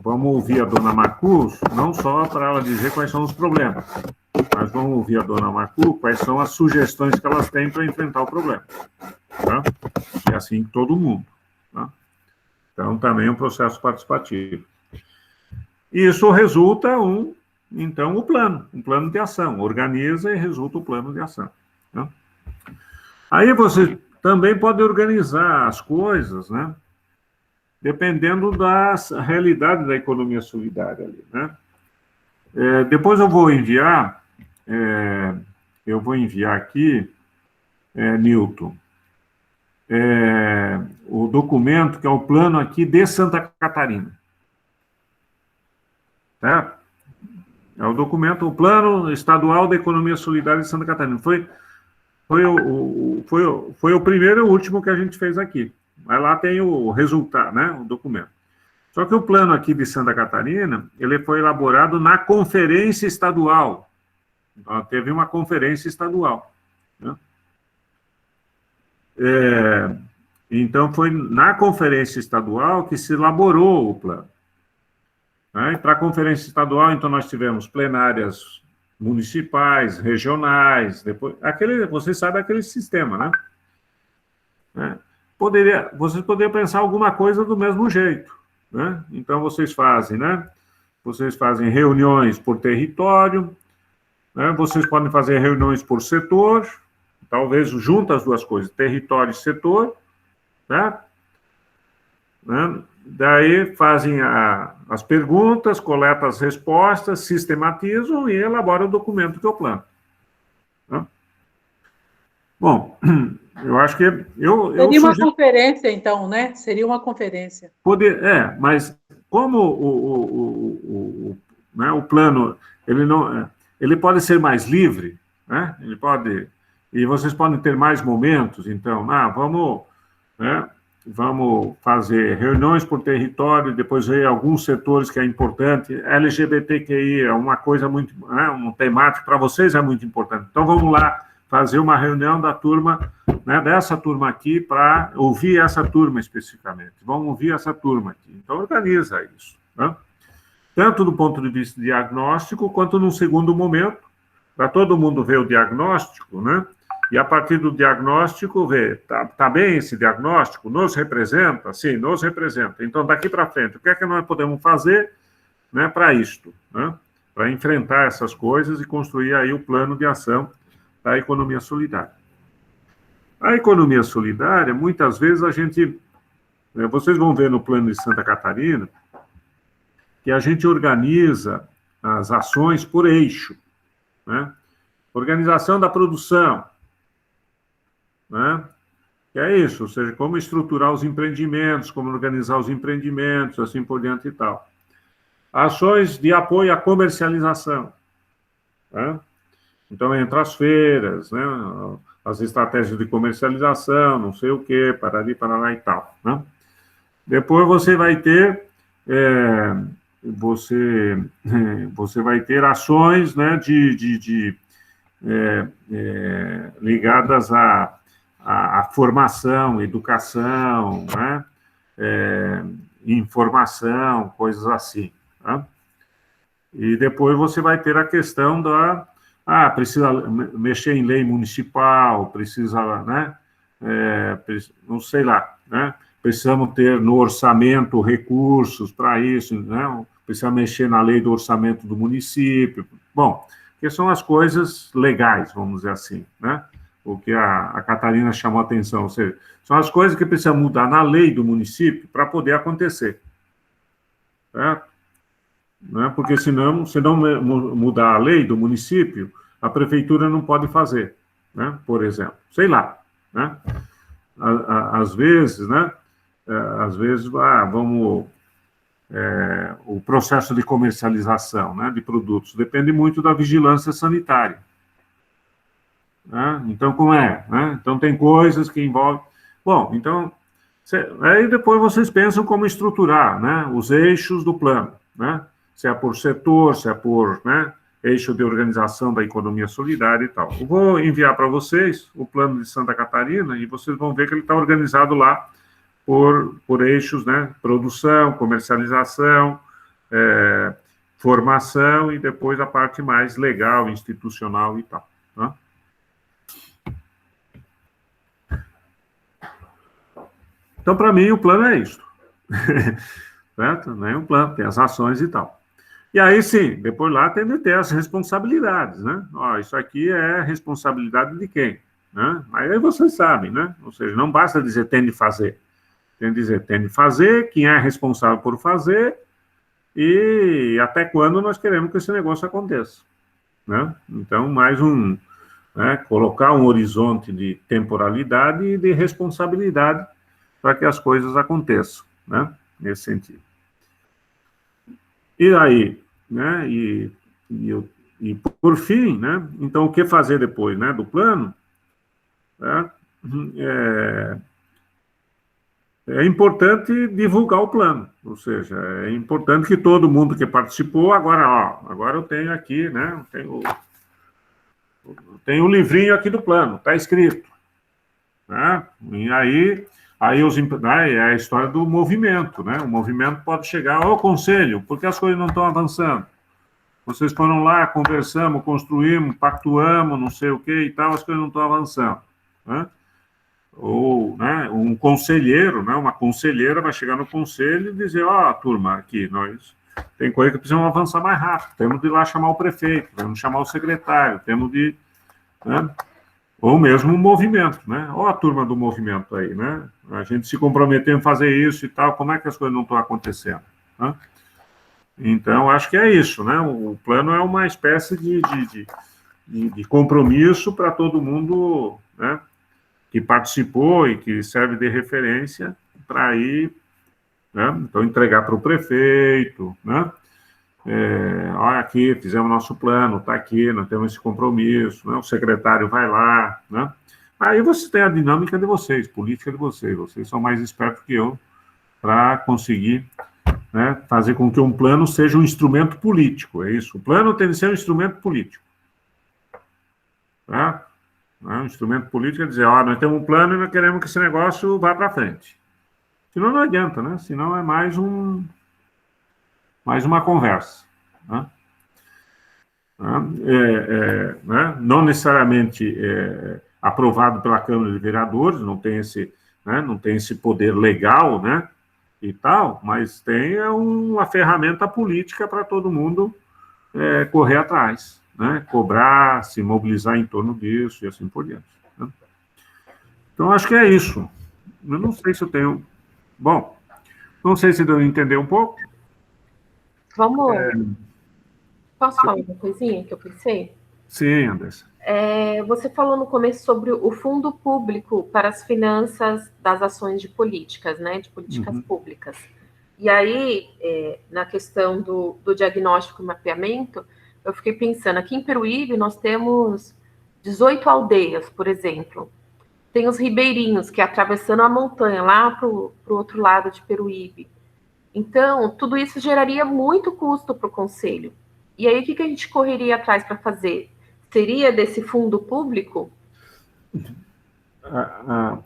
vamos ouvir a dona Marcus, não só para ela dizer quais são os problemas, mas vamos ouvir a dona Marcus quais são as sugestões que elas têm para enfrentar o problema. Tá? E assim todo mundo. Tá? Então, também é um processo participativo. Isso resulta um plano de ação. Organiza e resulta o plano de ação. Tá? Aí você também pode organizar as coisas, né? Dependendo da realidade da economia solidária ali, né? Depois eu vou enviar aqui, Nilton, o documento que é o plano aqui de Santa Catarina. Tá? É o documento, o Plano Estadual da Economia Solidária de Santa Catarina. Foi o primeiro e o último que a gente fez aqui. Mas lá tem o resultado, né, o documento. Só que o plano aqui de Santa Catarina, ele foi elaborado na conferência estadual. Então, teve uma conferência estadual. Né? Então, foi na conferência estadual que se elaborou o plano. Né? Para a conferência estadual, então, nós tivemos plenárias municipais, regionais, depois, vocês sabem aquele sistema, né? Vocês poderiam pensar alguma coisa do mesmo jeito, né? Então, vocês fazem, né? Vocês fazem reuniões por território, né? Vocês podem fazer reuniões por setor, talvez juntas as duas coisas, território e setor, né? Daí fazem as perguntas, coletam as respostas, sistematizam e elaboram o documento que é o plano. Né? Bom, eu acho que... Seria uma conferência, então, né? Seria uma conferência. Mas como o plano, ele pode ser mais livre, né? Ele pode... E vocês podem ter mais momentos, então, vamos fazer reuniões por território, depois ver alguns setores que é importante. LGBTQI é uma coisa muito... um temático para vocês é muito importante. Então, vamos lá fazer uma reunião da turma, né, dessa turma aqui, para ouvir essa turma especificamente. Vamos ouvir essa turma aqui. Então, organiza isso. Né? Tanto do ponto de vista diagnóstico, quanto num segundo momento, para todo mundo ver o diagnóstico, né? E a partir do diagnóstico, ver, tá bem esse diagnóstico? Nos representa? Sim, nos representa. Então, daqui para frente, o que é que nós podemos fazer, né, para isto? Né? Para enfrentar essas coisas e construir aí o plano de ação da economia solidária. A economia solidária, muitas vezes vocês vão ver no plano de Santa Catarina, que a gente organiza as ações por eixo, né? Organização da produção, né? Que é isso, ou seja, como estruturar os empreendimentos, como organizar os empreendimentos, assim por diante e tal. Ações de apoio à comercialização, né? Então, entra as feiras, né? As estratégias de comercialização, não sei o quê, parari, parará e tal, né? Depois você vai ter... Você vai ter ações, né, ligadas à formação, educação, né, informação, coisas assim. Tá? E depois você vai ter a questão precisa mexer em lei municipal, precisa, né, não sei lá, né, precisamos ter no orçamento recursos para isso, né, precisa mexer na lei do orçamento do município. Bom, que são as coisas legais, vamos dizer assim, né? o que a Catarina chamou a atenção, ou seja, são as coisas que precisam mudar na lei do município para poder acontecer. Certo? Né? Porque se não mudar a lei do município, a prefeitura não pode fazer, né? Por exemplo. Sei lá. Né? Às vezes, né? Vamos... o processo de comercialização, né, de produtos depende muito da vigilância sanitária. Né? Então, como é? Né? Então, tem coisas que envolvem... Bom, então, aí depois vocês pensam como estruturar, né, os eixos do plano, né? Se é por setor, se é por, né, eixo de organização da economia solidária e tal. Eu vou enviar para vocês o plano de Santa Catarina e vocês vão ver que ele está organizado lá por eixos, né? Produção, comercialização, formação e depois a parte mais legal, institucional e tal. Né? Então, para mim, o plano é isso. Certo? Não é um plano, tem as ações e tal. E aí, sim, depois lá tem de ter as responsabilidades, né? Ó, isso aqui é responsabilidade de quem? Né? Mas aí vocês sabem, né? Ou seja, não basta dizer tem de fazer. Tem de dizer, tem de fazer, quem é responsável por fazer e até quando nós queremos que esse negócio aconteça. Né? Então, mais né, colocar um horizonte de temporalidade e de responsabilidade para que as coisas aconteçam, né? Nesse sentido. E aí, né, e por fim, né, então, o que fazer depois, né, do plano? Né, é importante divulgar o plano, ou seja, é importante que todo mundo que participou, agora eu tenho aqui, né, eu tenho um livrinho aqui do plano, está escrito. Né, e aí é a história do movimento, né, o movimento pode chegar ao conselho, porque as coisas não estão avançando. Vocês foram lá, conversamos, construímos, pactuamos, não sei o que e tal, as coisas não estão avançando. Né? Ou, né, um conselheiro, né, uma conselheira vai chegar no conselho e dizer, turma, aqui, tem coisa que precisamos avançar mais rápido, temos de ir lá chamar o prefeito, temos de chamar o secretário, temos de... Né, ou mesmo um movimento, né, a turma do movimento aí, né, a gente se comprometeu em fazer isso e tal, como é que as coisas não estão acontecendo, né? Então, acho que é isso, né, o plano é uma espécie de compromisso para todo mundo, né, que participou e que serve de referência para ir, né, então entregar para o prefeito, né, olha aqui, fizemos nosso plano, está aqui, nós temos esse compromisso, né, o secretário vai lá, né, aí você tem a dinâmica de vocês, política de vocês são mais espertos que eu para conseguir, né, fazer com que um plano seja um instrumento político, é isso, o plano tem de ser um instrumento político, tá? Um instrumento político é dizer, nós temos um plano e nós queremos que esse negócio vá para frente. Senão não adianta, né? Senão é mais uma conversa. Né? Né? Não necessariamente aprovado pela Câmara de Vereadores, não tem esse poder legal, né? E tal, mas tem uma ferramenta política para todo mundo correr atrás. Né, cobrar, se mobilizar em torno disso e assim por diante. Né? Então, acho que é isso. Eu não sei se eu tenho... Bom, não sei se deu a entender um pouco. Vamos... Posso falar uma coisinha que eu pensei? Sim, Anderson. Você falou no começo sobre o fundo público para as finanças das ações de políticas, né, de políticas públicas. E aí, na questão do diagnóstico e mapeamento, eu fiquei pensando, aqui em Peruíbe nós temos 18 aldeias, por exemplo. Tem os ribeirinhos, que é atravessando a montanha, lá para o outro lado de Peruíbe. Então, tudo isso geraria muito custo para o Conselho. E aí, o que a gente correria atrás para fazer? Seria desse fundo público?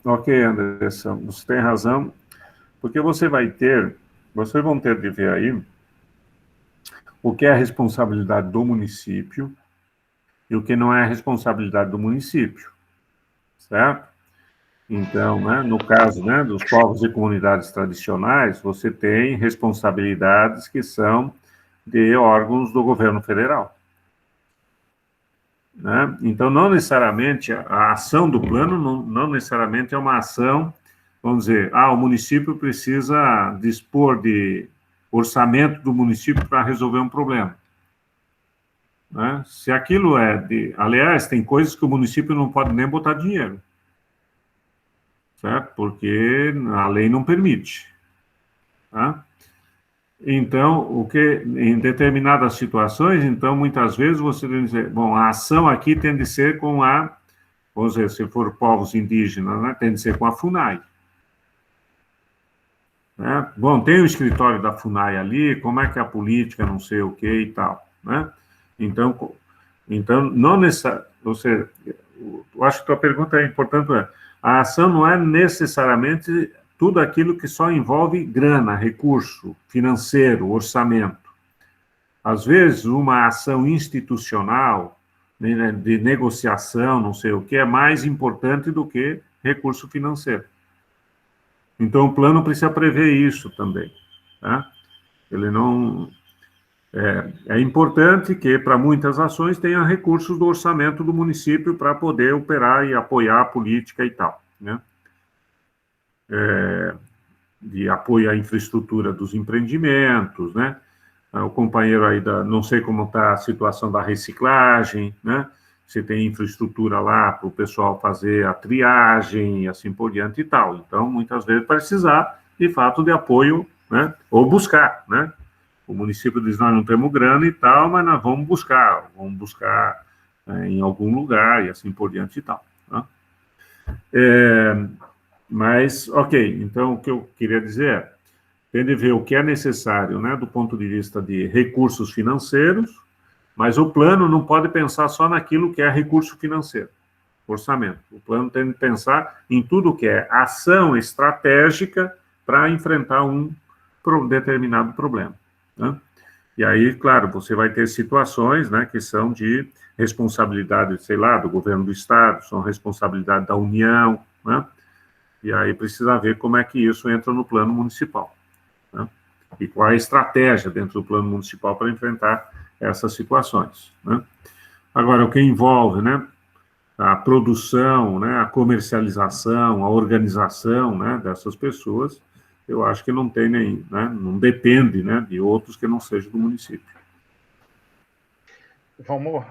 Ok, Anderson, você tem razão, porque vocês vão ter de ver aí o que é a responsabilidade do município e o que não é a responsabilidade do município, certo? Então, né, no caso, né, dos povos e comunidades tradicionais, você tem responsabilidades que são de órgãos do governo federal. né? Então, não necessariamente, a ação do plano não necessariamente é uma ação, vamos dizer, o município precisa dispor de orçamento do município para resolver um problema. Né? Se aquilo aliás, tem coisas que o município não pode nem botar dinheiro, certo? Porque a lei não permite. Tá? Então, em determinadas situações, então, muitas vezes você tem que dizer, bom, a ação aqui tem de ser com vamos dizer, se for povos indígenas, né, tem de ser com a FUNAI. Né? Bom, tem o escritório da FUNAI ali, como é que é a política, não sei o que e tal, né? Então não necessariamente, eu acho que a tua pergunta é importante, a ação não é necessariamente tudo aquilo que só envolve grana, recurso, financeiro, orçamento. Às vezes, uma ação institucional, né, de negociação, não sei o que, é mais importante do que recurso financeiro. Então, o plano precisa prever isso também. Tá? Ele não... É importante que, para muitas ações, tenha recursos do orçamento do município para poder operar e apoiar a política e tal, né? De apoio à infraestrutura dos empreendimentos, né? O companheiro aí, não sei como está a situação da reciclagem, né? Se tem infraestrutura lá para o pessoal fazer a triagem e assim por diante e tal. Então, muitas vezes, precisar, de fato, de apoio, né? Ou buscar, né? O município diz, nós não temos grana e tal, mas nós vamos buscar em algum lugar e assim por diante e tal. Né? Mas, ok, então o que eu queria dizer tem de ver o que é necessário, né, do ponto de vista de recursos financeiros, mas o plano não pode pensar só naquilo que é recurso financeiro, orçamento. O plano tem de pensar em tudo que é ação estratégica para enfrentar um determinado problema. Né? E aí, claro, você vai ter situações, né, que são de responsabilidade, sei lá, do governo do estado, são responsabilidade da União, né? E aí precisa ver como é que isso entra no plano municipal, né? E qual é a estratégia dentro do plano municipal para enfrentar essas situações, né? Agora, o que envolve, né, a produção, né, a comercialização, a organização, né, dessas pessoas, eu acho que não tem nem, né, não depende, né, de outros que não sejam do município. Vamos.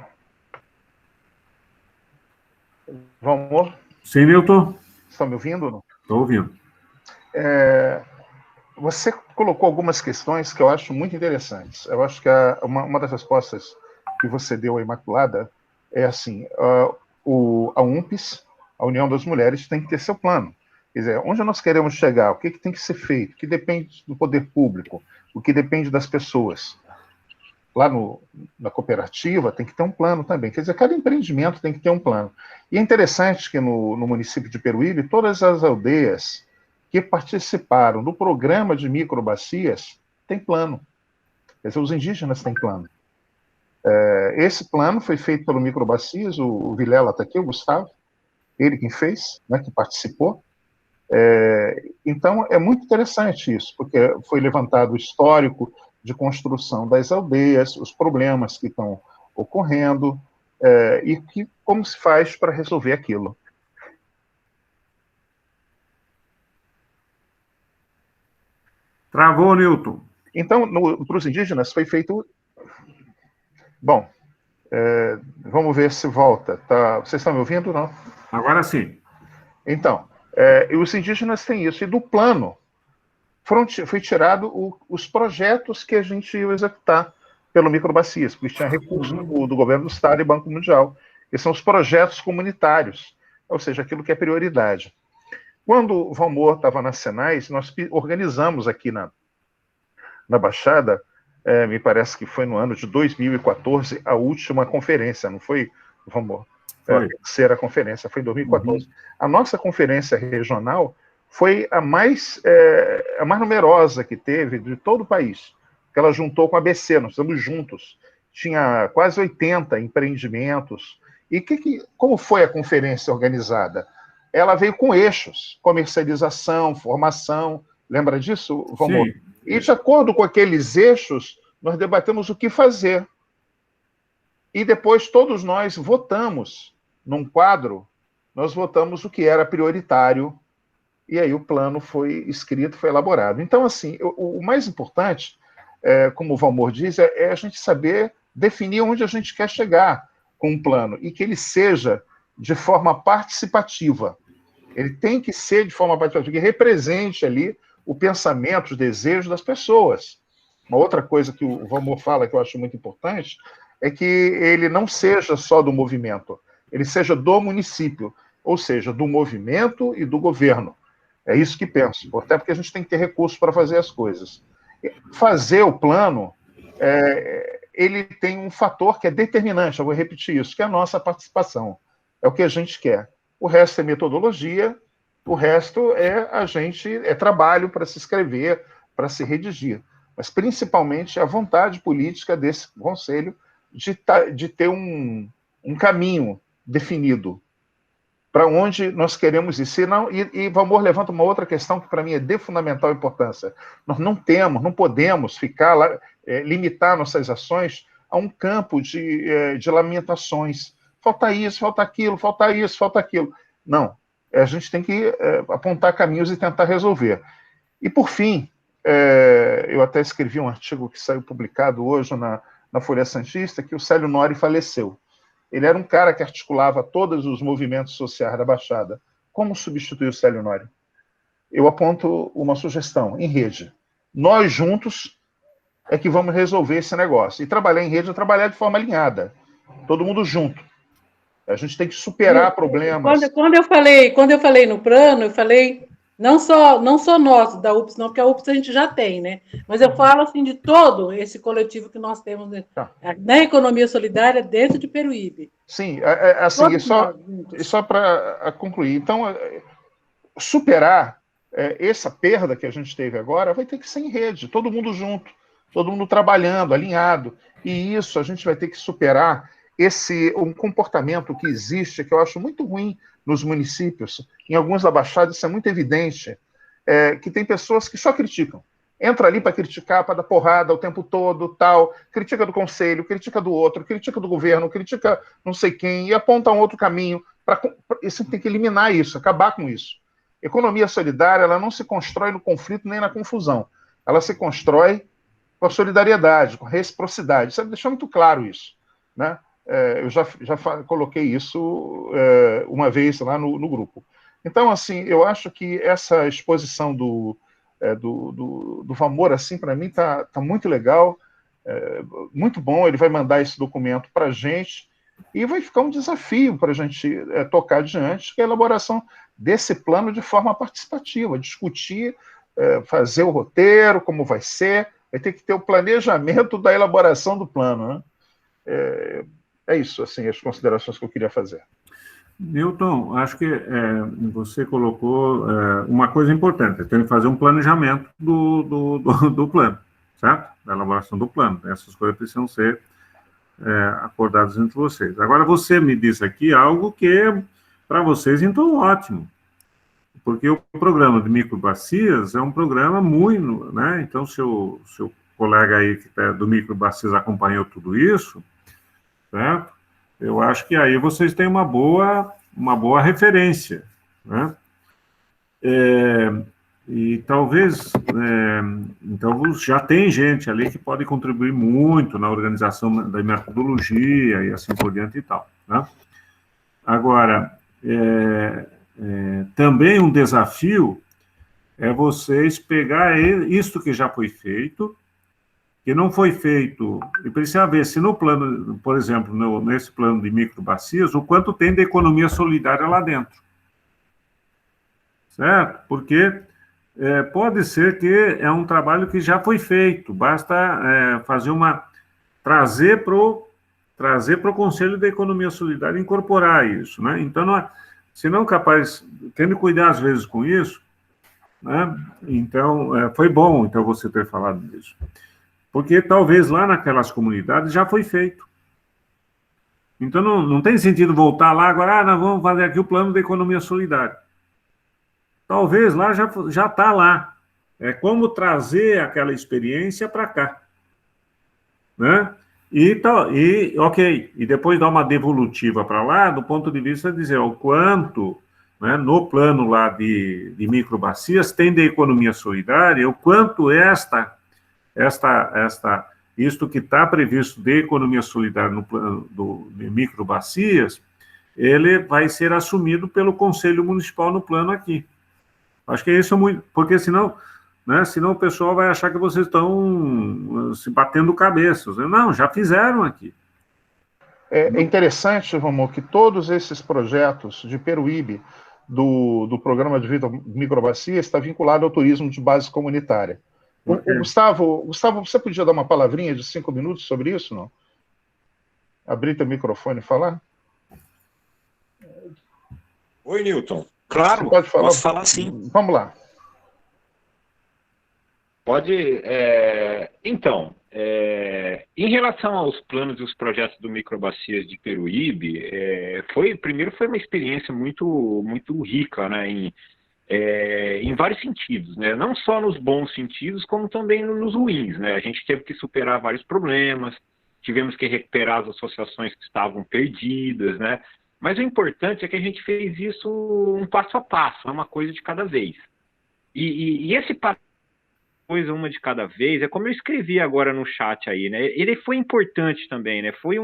Sim, Nilton? Estão me ouvindo? Estou ouvindo. Você colocou algumas questões que eu acho muito interessantes. Eu acho que uma das respostas que você deu à Imaculada é assim, a UNPES, a União das Mulheres, tem que ter seu plano. Quer dizer, onde nós queremos chegar, o que tem que ser feito, o que depende do poder público, o que depende das pessoas. Lá na cooperativa tem que ter um plano também. Quer dizer, cada empreendimento tem que ter um plano. E é interessante que no município de Peruíbe, todas as aldeias que participaram do programa de microbacias têm plano. Quer dizer, os indígenas têm plano. Esse plano foi feito pelo Microbacias, o Vilela está aqui, o Gustavo, ele quem fez, né, que participou. Então, é muito interessante isso, porque foi levantado o histórico de construção das aldeias, os problemas que estão ocorrendo, e como se faz para resolver aquilo. Travou, Nilton. Então, para os indígenas foi feito... Bom, vamos ver se volta. Tá? Vocês estão me ouvindo, não? Agora sim. Então, os indígenas têm isso. E do plano foi tirado os projetos que a gente ia executar pelo Microbacias, porque tinha recurso do governo do Estado e Banco Mundial, que são os projetos comunitários, ou seja, aquilo que é prioridade. Quando o Valmor estava na Senais, nós organizamos aqui na Baixada, me parece que foi no ano de 2014, a última conferência, não foi, Valmor? A terceira conferência, foi em 2014. A nossa conferência regional foi a mais numerosa que teve de todo o país, que ela juntou com a ABC, nós estamos juntos. Tinha quase 80 empreendimentos. E como foi a conferência organizada? Ela veio com eixos, comercialização, formação, lembra disso, Valmor? E de acordo com aqueles eixos, nós debatemos o que fazer. E depois todos nós votamos num quadro, nós votamos o que era prioritário, e aí o plano foi escrito, foi elaborado. Então, assim, o mais importante, como o Valmor diz, é a gente saber definir onde a gente quer chegar com um plano, e que ele seja de forma participativa. Ele tem que ser de forma participativa, que represente ali o pensamento, os desejos das pessoas. Uma outra coisa que o Valmor fala, que eu acho muito importante, é que ele não seja só do movimento, ele seja do município, ou seja, do movimento e do governo. É isso que penso, até porque a gente tem que ter recursos para fazer as coisas. Fazer o plano, ele tem um fator que é determinante, eu vou repetir isso, que é a nossa participação. É o que a gente quer. O resto é metodologia, o resto é trabalho para se escrever, para se redigir. Mas, principalmente, a vontade política desse conselho de ter um caminho definido para onde nós queremos ir. E Valmor levanta uma outra questão que, para mim, é de fundamental importância. Nós não podemos ficar lá, limitar nossas ações a um campo de lamentações. Falta isso, falta aquilo, falta isso, falta aquilo. Não. A gente tem que apontar caminhos e tentar resolver. E, por fim, eu até escrevi um artigo que saiu publicado hoje na Folha Santista, que o Célio Nori faleceu. Ele era um cara que articulava todos os movimentos sociais da Baixada. Como substituir o Célio Nori? Eu aponto uma sugestão, em rede. Nós juntos é que vamos resolver esse negócio. E trabalhar em rede é trabalhar de forma alinhada. Todo mundo junto. A gente tem que superar problemas. Quando eu falei no plano, eu falei não só nós da UPS, não, porque a UPS a gente já tem, né? Mas eu falo assim de todo esse coletivo que nós temos na economia solidária dentro de Peruíbe. Sim, assim, e só para concluir. Então, superar essa perda que a gente teve agora vai ter que ser em rede, todo mundo junto, todo mundo trabalhando, alinhado. E isso a gente vai ter que superar um comportamento que existe, que eu acho muito ruim nos municípios. Em alguns da Baixada isso é muito evidente, que tem pessoas que só criticam. Entra ali para criticar, para dar porrada o tempo todo, tal, critica do conselho, critica do outro, critica do governo, critica não sei quem, e aponta um outro caminho. Isso tem que eliminar isso, acabar com isso. Economia solidária, ela não se constrói no conflito nem na confusão. Ela se constrói com a solidariedade, com a reciprocidade. Você deixou muito claro isso, né? Eu já coloquei isso uma vez lá no grupo. Então, assim, eu acho que essa exposição do Valmor, assim, para mim, tá muito legal, muito bom. Ele vai mandar esse documento para a gente e vai ficar um desafio para a gente tocar adiante, que é a elaboração desse plano de forma participativa, discutir, fazer o roteiro, como vai ser, vai ter que ter o planejamento da elaboração do plano, né? É isso, assim, as considerações que eu queria fazer. Newton, acho que você colocou uma coisa importante, tem que fazer um planejamento do plano, certo? Da elaboração do plano. Essas coisas precisam ser acordadas entre vocês. Agora, você me disse aqui algo que, para vocês, então, ótimo, porque o programa de microbacias é um programa muito, né? Então, seu colega aí que do microbacias acompanhou tudo isso, certo? Eu acho que aí vocês têm uma boa referência, né? E talvez, então, já tem gente ali que pode contribuir muito na organização da metodologia e assim por diante e tal, né? Agora, também um desafio é vocês pegar isso que já foi feito, que não foi feito, e precisa ver se no plano, por exemplo, nesse plano de microbacias, o quanto tem de economia solidária lá dentro. Certo? Porque pode ser que é um trabalho que já foi feito, basta trazer para o Conselho da Economia Solidária incorporar isso, né? Então, se não capaz, tendo que cuidar às vezes com isso, né? Então, foi bom então você ter falado disso. Porque talvez lá naquelas comunidades já foi feito. Então, não tem sentido voltar lá agora, nós vamos fazer aqui o plano da economia solidária. Talvez lá já está lá. É como trazer aquela experiência para cá, né? Ok, e depois dar uma devolutiva para lá, do ponto de vista de dizer o quanto, né, no plano lá de microbacias, tem de economia solidária, o quanto isto que está previsto de economia solidária no plano de microbacias, ele vai ser assumido pelo Conselho Municipal no plano aqui. Acho que isso é muito, porque senão o pessoal vai achar que vocês estão se batendo cabeças. Não, já fizeram aqui. É interessante, Romulo, que todos esses projetos de Peruíbe, do Programa de Vida Microbacia, está vinculado ao turismo de base comunitária. Okay. Gustavo, você podia dar uma palavrinha de 5 minutos sobre isso, não? Abrir teu microfone e falar? Oi, Newton. Claro, você pode falar? Posso falar sim. Vamos lá. Pode. Então, em relação aos planos e os projetos do Microbacias de Peruíbe, primeiro foi uma experiência muito, muito rica, né, em vários sentidos, né, não só nos bons sentidos, como também nos ruins, né. A gente teve que superar vários problemas, tivemos que recuperar as associações que estavam perdidas, né, mas o importante é que a gente fez isso um passo a passo, uma coisa de cada vez. E esse passo coisa uma de cada vez, é como eu escrevi agora no chat aí, né? Ele foi importante também, né? Foi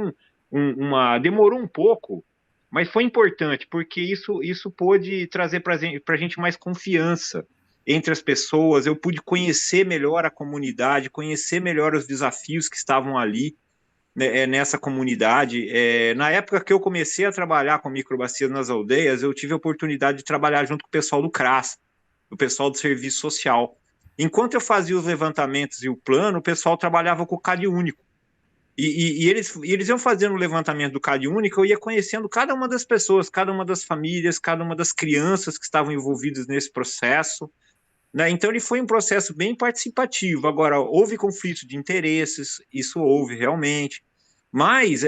demorou um pouco, mas foi importante, porque isso pôde trazer para a gente mais confiança entre as pessoas. Eu pude conhecer melhor a comunidade, conhecer melhor os desafios que estavam ali, né, nessa comunidade. Na época que eu comecei a trabalhar com microbacias nas aldeias, eu tive a oportunidade de trabalhar junto com o pessoal do CRAS, o pessoal do Serviço Social. Enquanto eu fazia os levantamentos e o plano, o pessoal trabalhava com o CAD único. E eles iam fazendo o levantamento do CAD único, eu ia conhecendo cada uma das pessoas, cada uma das famílias, cada uma das crianças que estavam envolvidas nesse processo, né? Então ele foi um processo bem participativo. Agora, houve conflito de interesses, isso houve realmente, mas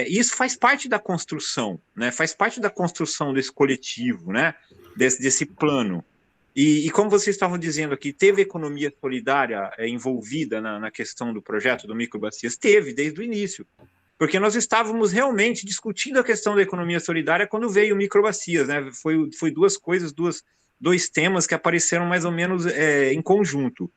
isso faz parte da construção, né? Faz parte da construção desse coletivo, né? Desse plano. E como vocês estavam dizendo aqui, teve economia solidária envolvida na questão do projeto do Microbacias? Teve, desde o início. Porque nós estávamos realmente discutindo a questão da economia solidária quando veio o Microbacias, né? Foi duas coisas, dois temas que apareceram mais ou menos em conjunto.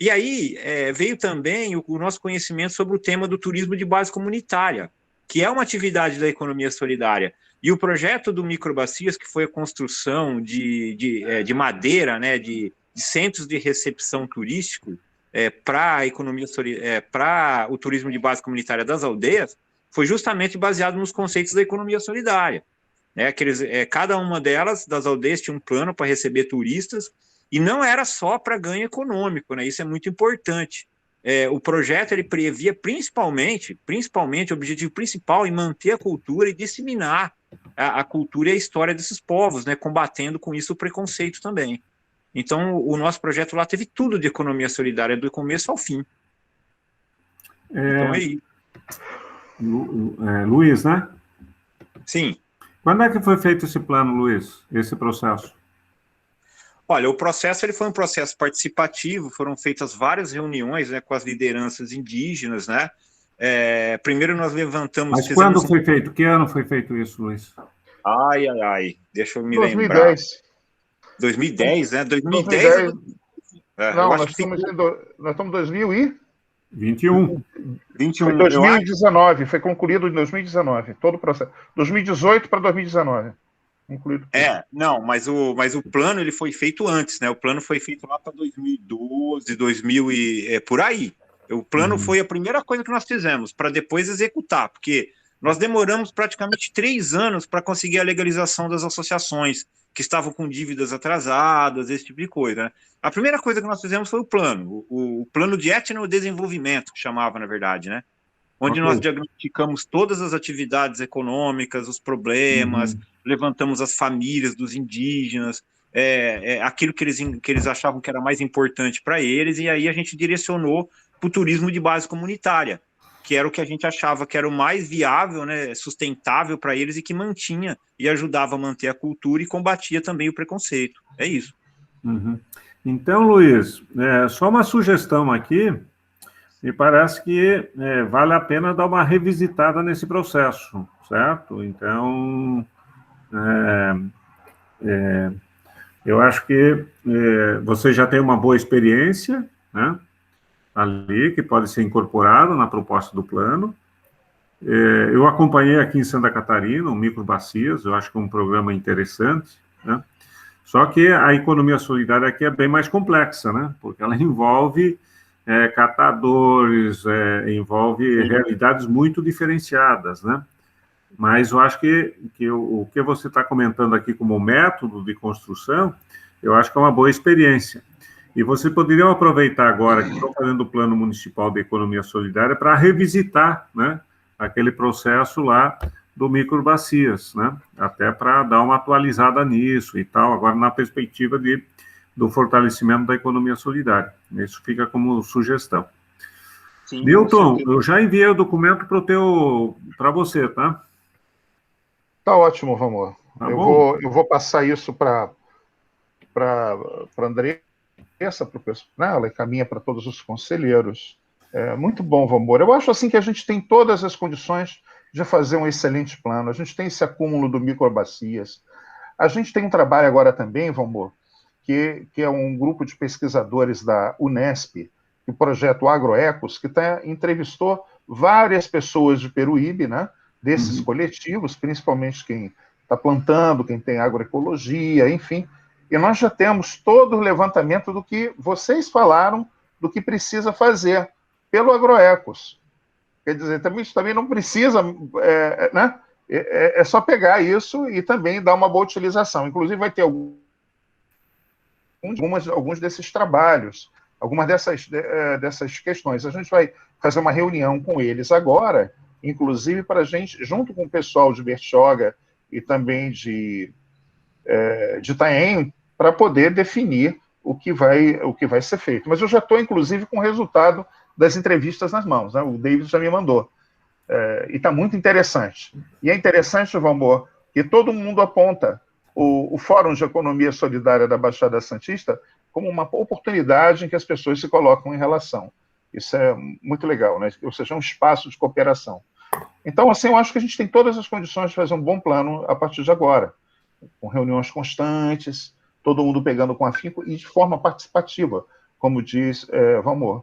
E aí veio também o nosso conhecimento sobre o tema do turismo de base comunitária, que é uma atividade da economia solidária. E o projeto do Microbacias, que foi a construção de madeira, né, de centros de recepção turístico para a economia para o turismo de base comunitária das aldeias, foi justamente baseado nos conceitos da economia solidária. Né, cada uma delas, das aldeias, tinha um plano para receber turistas, e não era só para ganho econômico, né, isso é muito importante. O projeto ele previa principalmente o objetivo principal em manter a cultura e disseminar a cultura e a história desses povos, né, combatendo com isso o preconceito também. Então, o nosso projeto lá teve tudo de economia solidária, do começo ao fim. Então, aí. Luiz, né? Sim. Quando é que foi feito esse plano, Luiz, esse processo? Olha, o processo ele foi um processo participativo, foram feitas várias reuniões, né, com as lideranças indígenas, né? Primeiro nós levantamos... Mas quando foi feito? Que ano foi feito isso, Luiz? Deixa eu me 2010. lembrar. 2010, né? 2010. Não, nós estamos em 2021. Foi 2019, foi concluído em 2019, todo o processo. 2018 para 2019. Incluído. Não, mas o plano ele foi feito antes, né? O plano foi feito lá para 2012, 2000 por aí. O plano foi a primeira coisa que nós fizemos, para depois executar, porque nós demoramos praticamente 3 anos para conseguir a legalização das associações que estavam com dívidas atrasadas, esse tipo de coisa, né? A primeira coisa que nós fizemos foi o plano, o plano de etnodesenvolvimento, que chamava, na verdade, né? Onde nós diagnosticamos todas as atividades econômicas, os problemas, levantamos as famílias dos indígenas, aquilo que eles achavam que era mais importante para eles, e aí a gente direcionou para o turismo de base comunitária, que era o que a gente achava que era o mais viável, né, sustentável para eles e que mantinha e ajudava a manter a cultura e combatia também o preconceito. É isso. Então, Luiz, só uma sugestão aqui, me parece que vale a pena dar uma revisitada nesse processo, certo? Então, eu acho que você já tem uma boa experiência, né, ali, que pode ser incorporada na proposta do plano. Eu acompanhei aqui em Santa Catarina o Microbacias, eu acho que é um programa interessante, né? Só que a economia solidária aqui é bem mais complexa, né? Porque ela envolve catadores, envolve realidades muito diferenciadas, né? Mas eu acho que o que você está comentando aqui como método de construção, eu acho que é uma boa experiência. E você poderia aproveitar agora que estão fazendo o Plano Municipal de Economia Solidária para revisitar, né, aquele processo lá do Microbacias, né? Até para dar uma atualizada nisso e tal, agora na perspectiva do fortalecimento da economia solidária. Isso fica como sugestão. Sim, Milton, eu já enviei o documento para você, tá? Tá ótimo, Vamor. Tá eu vou passar isso para a Andressa, para o pessoal, né? Ela encaminha para todos os conselheiros. Muito bom, Vamor. Eu acho assim que a gente tem todas as condições de fazer um excelente plano. A gente tem esse acúmulo do microbacias. A gente tem um trabalho agora também, Vamor, que é um grupo de pesquisadores da Unesp, o projeto Agroecos, que entrevistou várias pessoas de Peruíbe, né, desses coletivos, principalmente quem está plantando, quem tem agroecologia, enfim. E nós já temos todo o levantamento do que vocês falaram, do que precisa fazer pelo Agroecos. Quer dizer, também não precisa, né? É só pegar isso e também dar uma boa utilização. Inclusive, vai ter alguns desses trabalhos, algumas dessas questões. A gente vai fazer uma reunião com eles agora, inclusive para a gente, junto com o pessoal de Bertioga e também de Itaém, para poder definir o que vai ser feito. Mas eu já estou, inclusive, com o resultado das entrevistas nas mãos, né? O David já me mandou. E está muito interessante. E é interessante, Valmor, que todo mundo aponta o Fórum de Economia Solidária da Baixada Santista como uma oportunidade em que as pessoas se colocam em relação. Isso é muito legal, né? Ou seja, é um espaço de cooperação. Então, assim, eu acho que a gente tem todas as condições de fazer um bom plano a partir de agora, com reuniões constantes, todo mundo pegando com afinco e de forma participativa, como diz Valmor.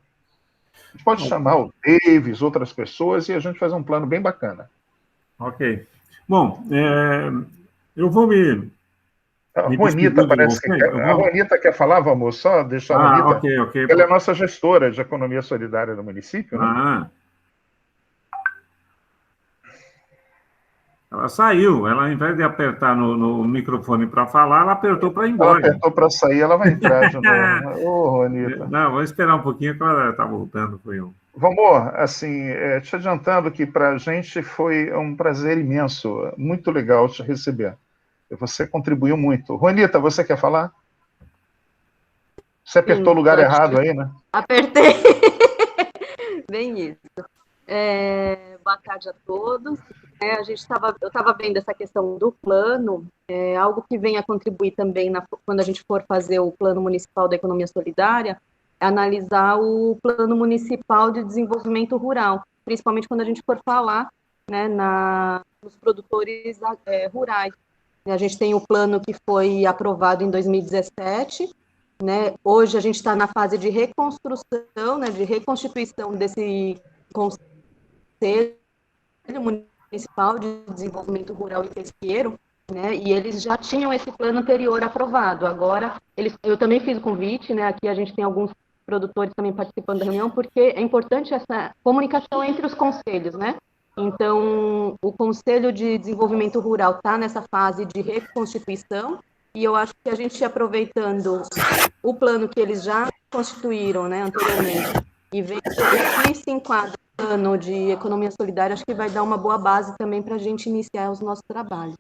A gente pode chamar o Davis, outras pessoas, e a gente fazer um plano bem bacana. Ok. Bom, eu vou me A Juanita parece que a Juanita quer falar, vamos só deixar a Juanita. Ok. Ela é nossa gestora de economia solidária do município, né? Ela saiu, ela, ao invés de apertar no microfone para falar, ela apertou para ir embora. Ela apertou para sair, ela vai entrar de novo. Ô, Juanita. Não, vou esperar um pouquinho que ela está voltando. Vamor, assim, te adiantando que para a gente foi um prazer imenso, muito legal te receber. Você contribuiu muito. Juanita, você quer falar? Você apertou o lugar errado aí, né? Apertei. Bem isso. Boa tarde a todos. Eu estava vendo essa questão do plano, algo que vem a contribuir também quando a gente for fazer o Plano Municipal da Economia Solidária, é analisar o Plano Municipal de Desenvolvimento Rural, principalmente quando a gente for falar, né, nos produtores rurais. A gente tem o plano que foi aprovado em 2017, né? Hoje a gente está na fase de reconstrução, né, de reconstituição desse Conselho Municipal de Desenvolvimento Rural e Pesqueiro, né? E eles já tinham esse plano anterior aprovado. Agora, eu também fiz o convite, né? Aqui a gente tem alguns produtores também participando da reunião, porque é importante essa comunicação entre os conselhos, né? Então, o Conselho de Desenvolvimento Rural está nessa fase de reconstituição, e eu acho que a gente, aproveitando o plano que eles já constituíram, né, anteriormente, e vendo que se enquadra no plano de economia solidária, acho que vai dar uma boa base também para a gente iniciar os nossos trabalhos.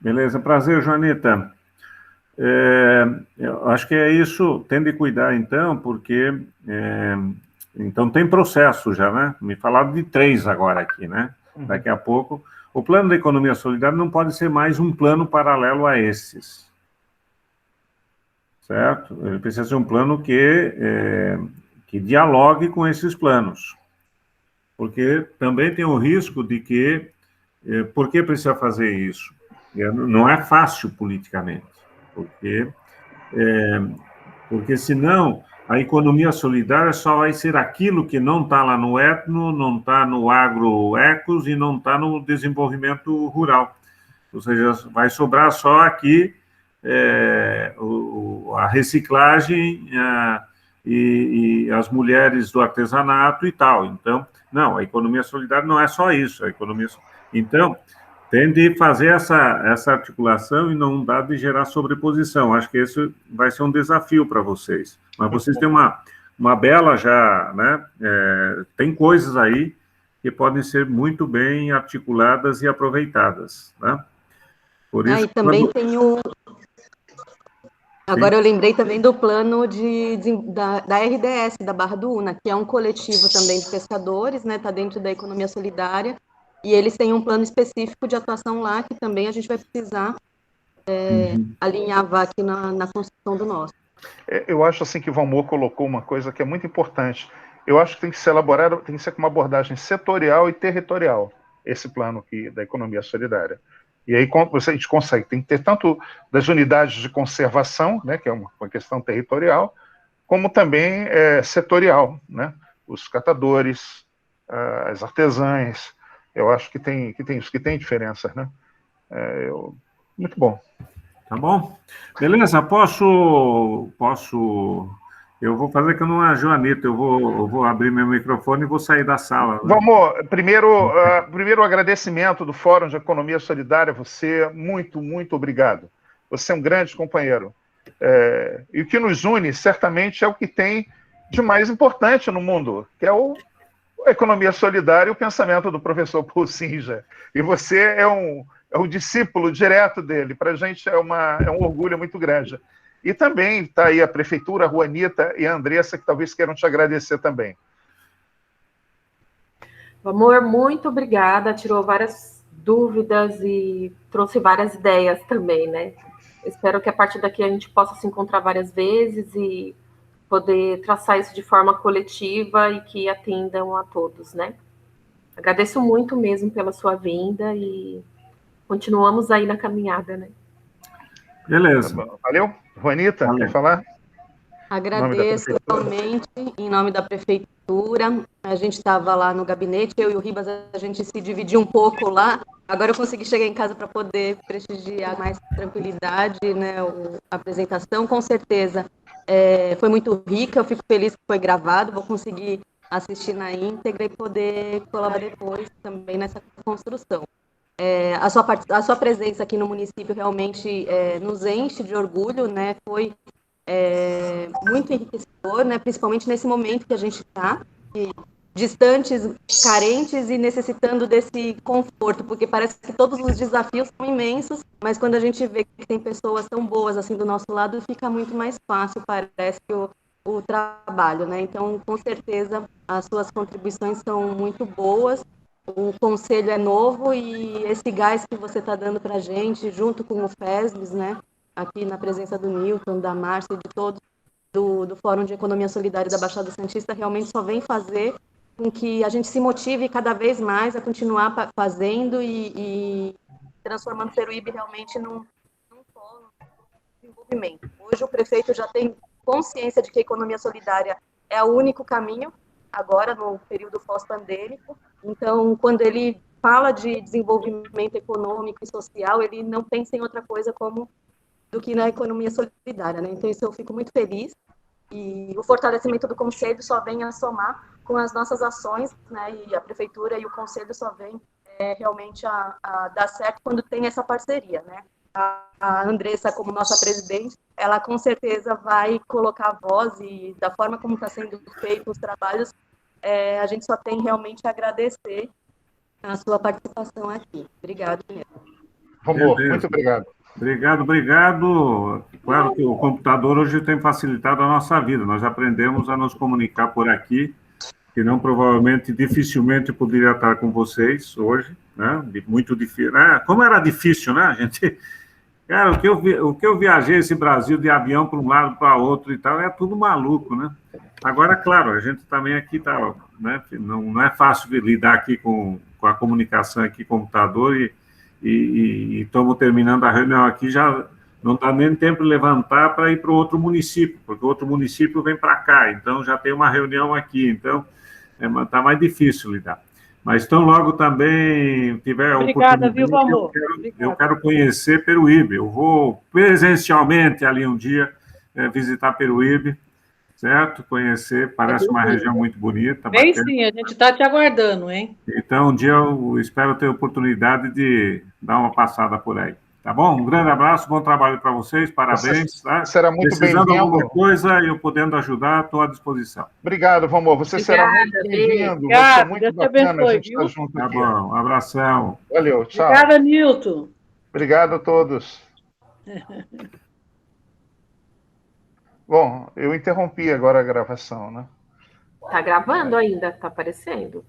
Beleza, prazer, Joanita. Eu acho que é isso, tem de cuidar, então, porque... Então, tem processo já, né? Me falaram de 3 agora aqui, né? Daqui a pouco. O plano da economia solidária não pode ser mais um plano paralelo a esses. certo? Ele precisa ser um plano que dialogue com esses planos. Porque também tem o risco de que... por que precisa fazer isso? Não é fácil politicamente, porque senão a economia solidária só vai ser aquilo que não está lá no etno, não está no agroecos e não está no desenvolvimento rural. Ou seja, vai sobrar só aqui a reciclagem e as mulheres do artesanato e tal. Então, não, a economia solidária não é só isso. Então, tem de fazer essa articulação e não dá de gerar sobreposição. Acho que esse vai ser um desafio para vocês. Mas vocês têm uma bela já, né? Tem coisas aí que podem ser muito bem articuladas e aproveitadas, né? Por isso, e também tem o... Agora eu lembrei também do plano da RDS, da Barra do Una, que é um coletivo também de pescadores, né? Está dentro da economia solidária. E eles têm um plano específico de atuação lá, que também a gente vai precisar alinhar aqui na construção do nosso. Eu acho assim que o Valmor colocou uma coisa que é muito importante. Eu acho que tem que ser elaborado, tem que ser com uma abordagem setorial e territorial, esse plano aqui da economia solidária. E aí a gente consegue, tem que ter tanto das unidades de conservação, né, que é uma questão territorial, como também setorial, né? Os catadores, as artesãs. Eu acho que tem isso, que tem diferença, né? Muito bom. Tá bom? Beleza, posso... Eu vou fazer que eu não é a Joanita, eu vou abrir meu microfone e vou sair da sala. Né? Vamos, primeiro agradecimento do Fórum de Economia Solidária, você, muito, muito obrigado. Você é um grande companheiro. E o que nos une, certamente, é o que tem de mais importante no mundo, que é a economia solidária e o pensamento do professor Paul Singer. E você é um discípulo direto dele. Para a gente é um orgulho muito grande. E também está aí a Prefeitura, a Juanita e a Andressa, que talvez queiram te agradecer também. Amor, muito obrigada. Tirou várias dúvidas e trouxe várias ideias também, né? Espero que a partir daqui a gente possa se encontrar várias vezes e poder traçar isso de forma coletiva e que atendam a todos, né? Agradeço muito mesmo pela sua vinda e continuamos aí na caminhada, né? Beleza. Valeu. Juanita, quer falar? Agradeço realmente, em nome da Prefeitura. A gente estava lá no gabinete, eu e o Ribas, a gente se dividiu um pouco lá. Agora eu consegui chegar em casa para poder prestigiar mais tranquilidade, né, a apresentação. Com certeza foi muito rica, eu fico feliz que foi gravado, vou conseguir assistir na íntegra e poder colaborar depois também nessa construção. A sua presença aqui no município realmente nos enche de orgulho, né? Foi muito enriquecedor, né? Principalmente nesse momento que a gente está, distantes, carentes e necessitando desse conforto, porque parece que todos os desafios são imensos, mas quando a gente vê que tem pessoas tão boas assim do nosso lado, fica muito mais fácil, parece, o trabalho, né? Então, com certeza, as suas contribuições são muito boas. O conselho é novo e esse gás que você está dando para a gente, junto com o FESBS, né, aqui na presença do Newton, da Márcia e de todos do Fórum de Economia Solidária da Baixada Santista, realmente só vem fazer com que a gente se motive cada vez mais a continuar fazendo e transformando Peruíbe realmente num polo de desenvolvimento. Hoje o prefeito já tem consciência de que a economia solidária é o único caminho, agora no período pós-pandêmico. Então, quando ele fala de desenvolvimento econômico e social, ele não pensa em outra coisa do que na economia solidária, né? Então, isso eu fico muito feliz. E o fortalecimento do Conselho só vem a somar com as nossas ações, né? E a Prefeitura e o Conselho só vem realmente a dar certo quando tem essa parceria, né? A Andressa, como nossa presidente, ela com certeza vai colocar a voz e da forma como está sendo feito os trabalhos, a gente só tem realmente a agradecer a sua participação aqui. Obrigado mesmo. Muito obrigado. Obrigado. Claro que o computador hoje tem facilitado a nossa vida. Nós aprendemos a nos comunicar por aqui, que não provavelmente, dificilmente poderia estar com vocês hoje, né? Muito difícil. Como era difícil, né? A gente Cara, o que eu viajei esse Brasil de avião para um lado, para outro e tal, é tudo maluco, né? Agora, claro, a gente também aqui tá, né? Não é fácil lidar aqui com a comunicação aqui, computador, e estamos terminando a reunião aqui, já não dá nem tempo de levantar para ir para o outro município, porque o outro município vem para cá, então já tem uma reunião aqui, então está mais difícil lidar. Mas tão logo também tiver a Obrigada, viu, oportunidade, amor? eu quero conhecer Peruíbe. Eu vou presencialmente ali um dia visitar Peruíbe, certo? Conhecer, parece uma região muito bonita. Bem bacana. sim, a gente está te aguardando, hein? Então, um dia eu espero ter a oportunidade de dar uma passada por aí. Tá bom? Um grande abraço, bom trabalho para vocês, parabéns. Tá? Será muito Precisando de bem-vindo. alguma coisa, eu podendo ajudar, estou à disposição. Obrigado, Vamor. Você será muito bem-vindo. Vai ser muito Deus te bacana abençoe, a gente estar viu? junto Tá aqui. bom, um abração. Valeu, tchau. Obrigada, Nilton. Obrigado a todos. Bom, eu interrompi agora a gravação, né? Tá gravando ainda, tá aparecendo.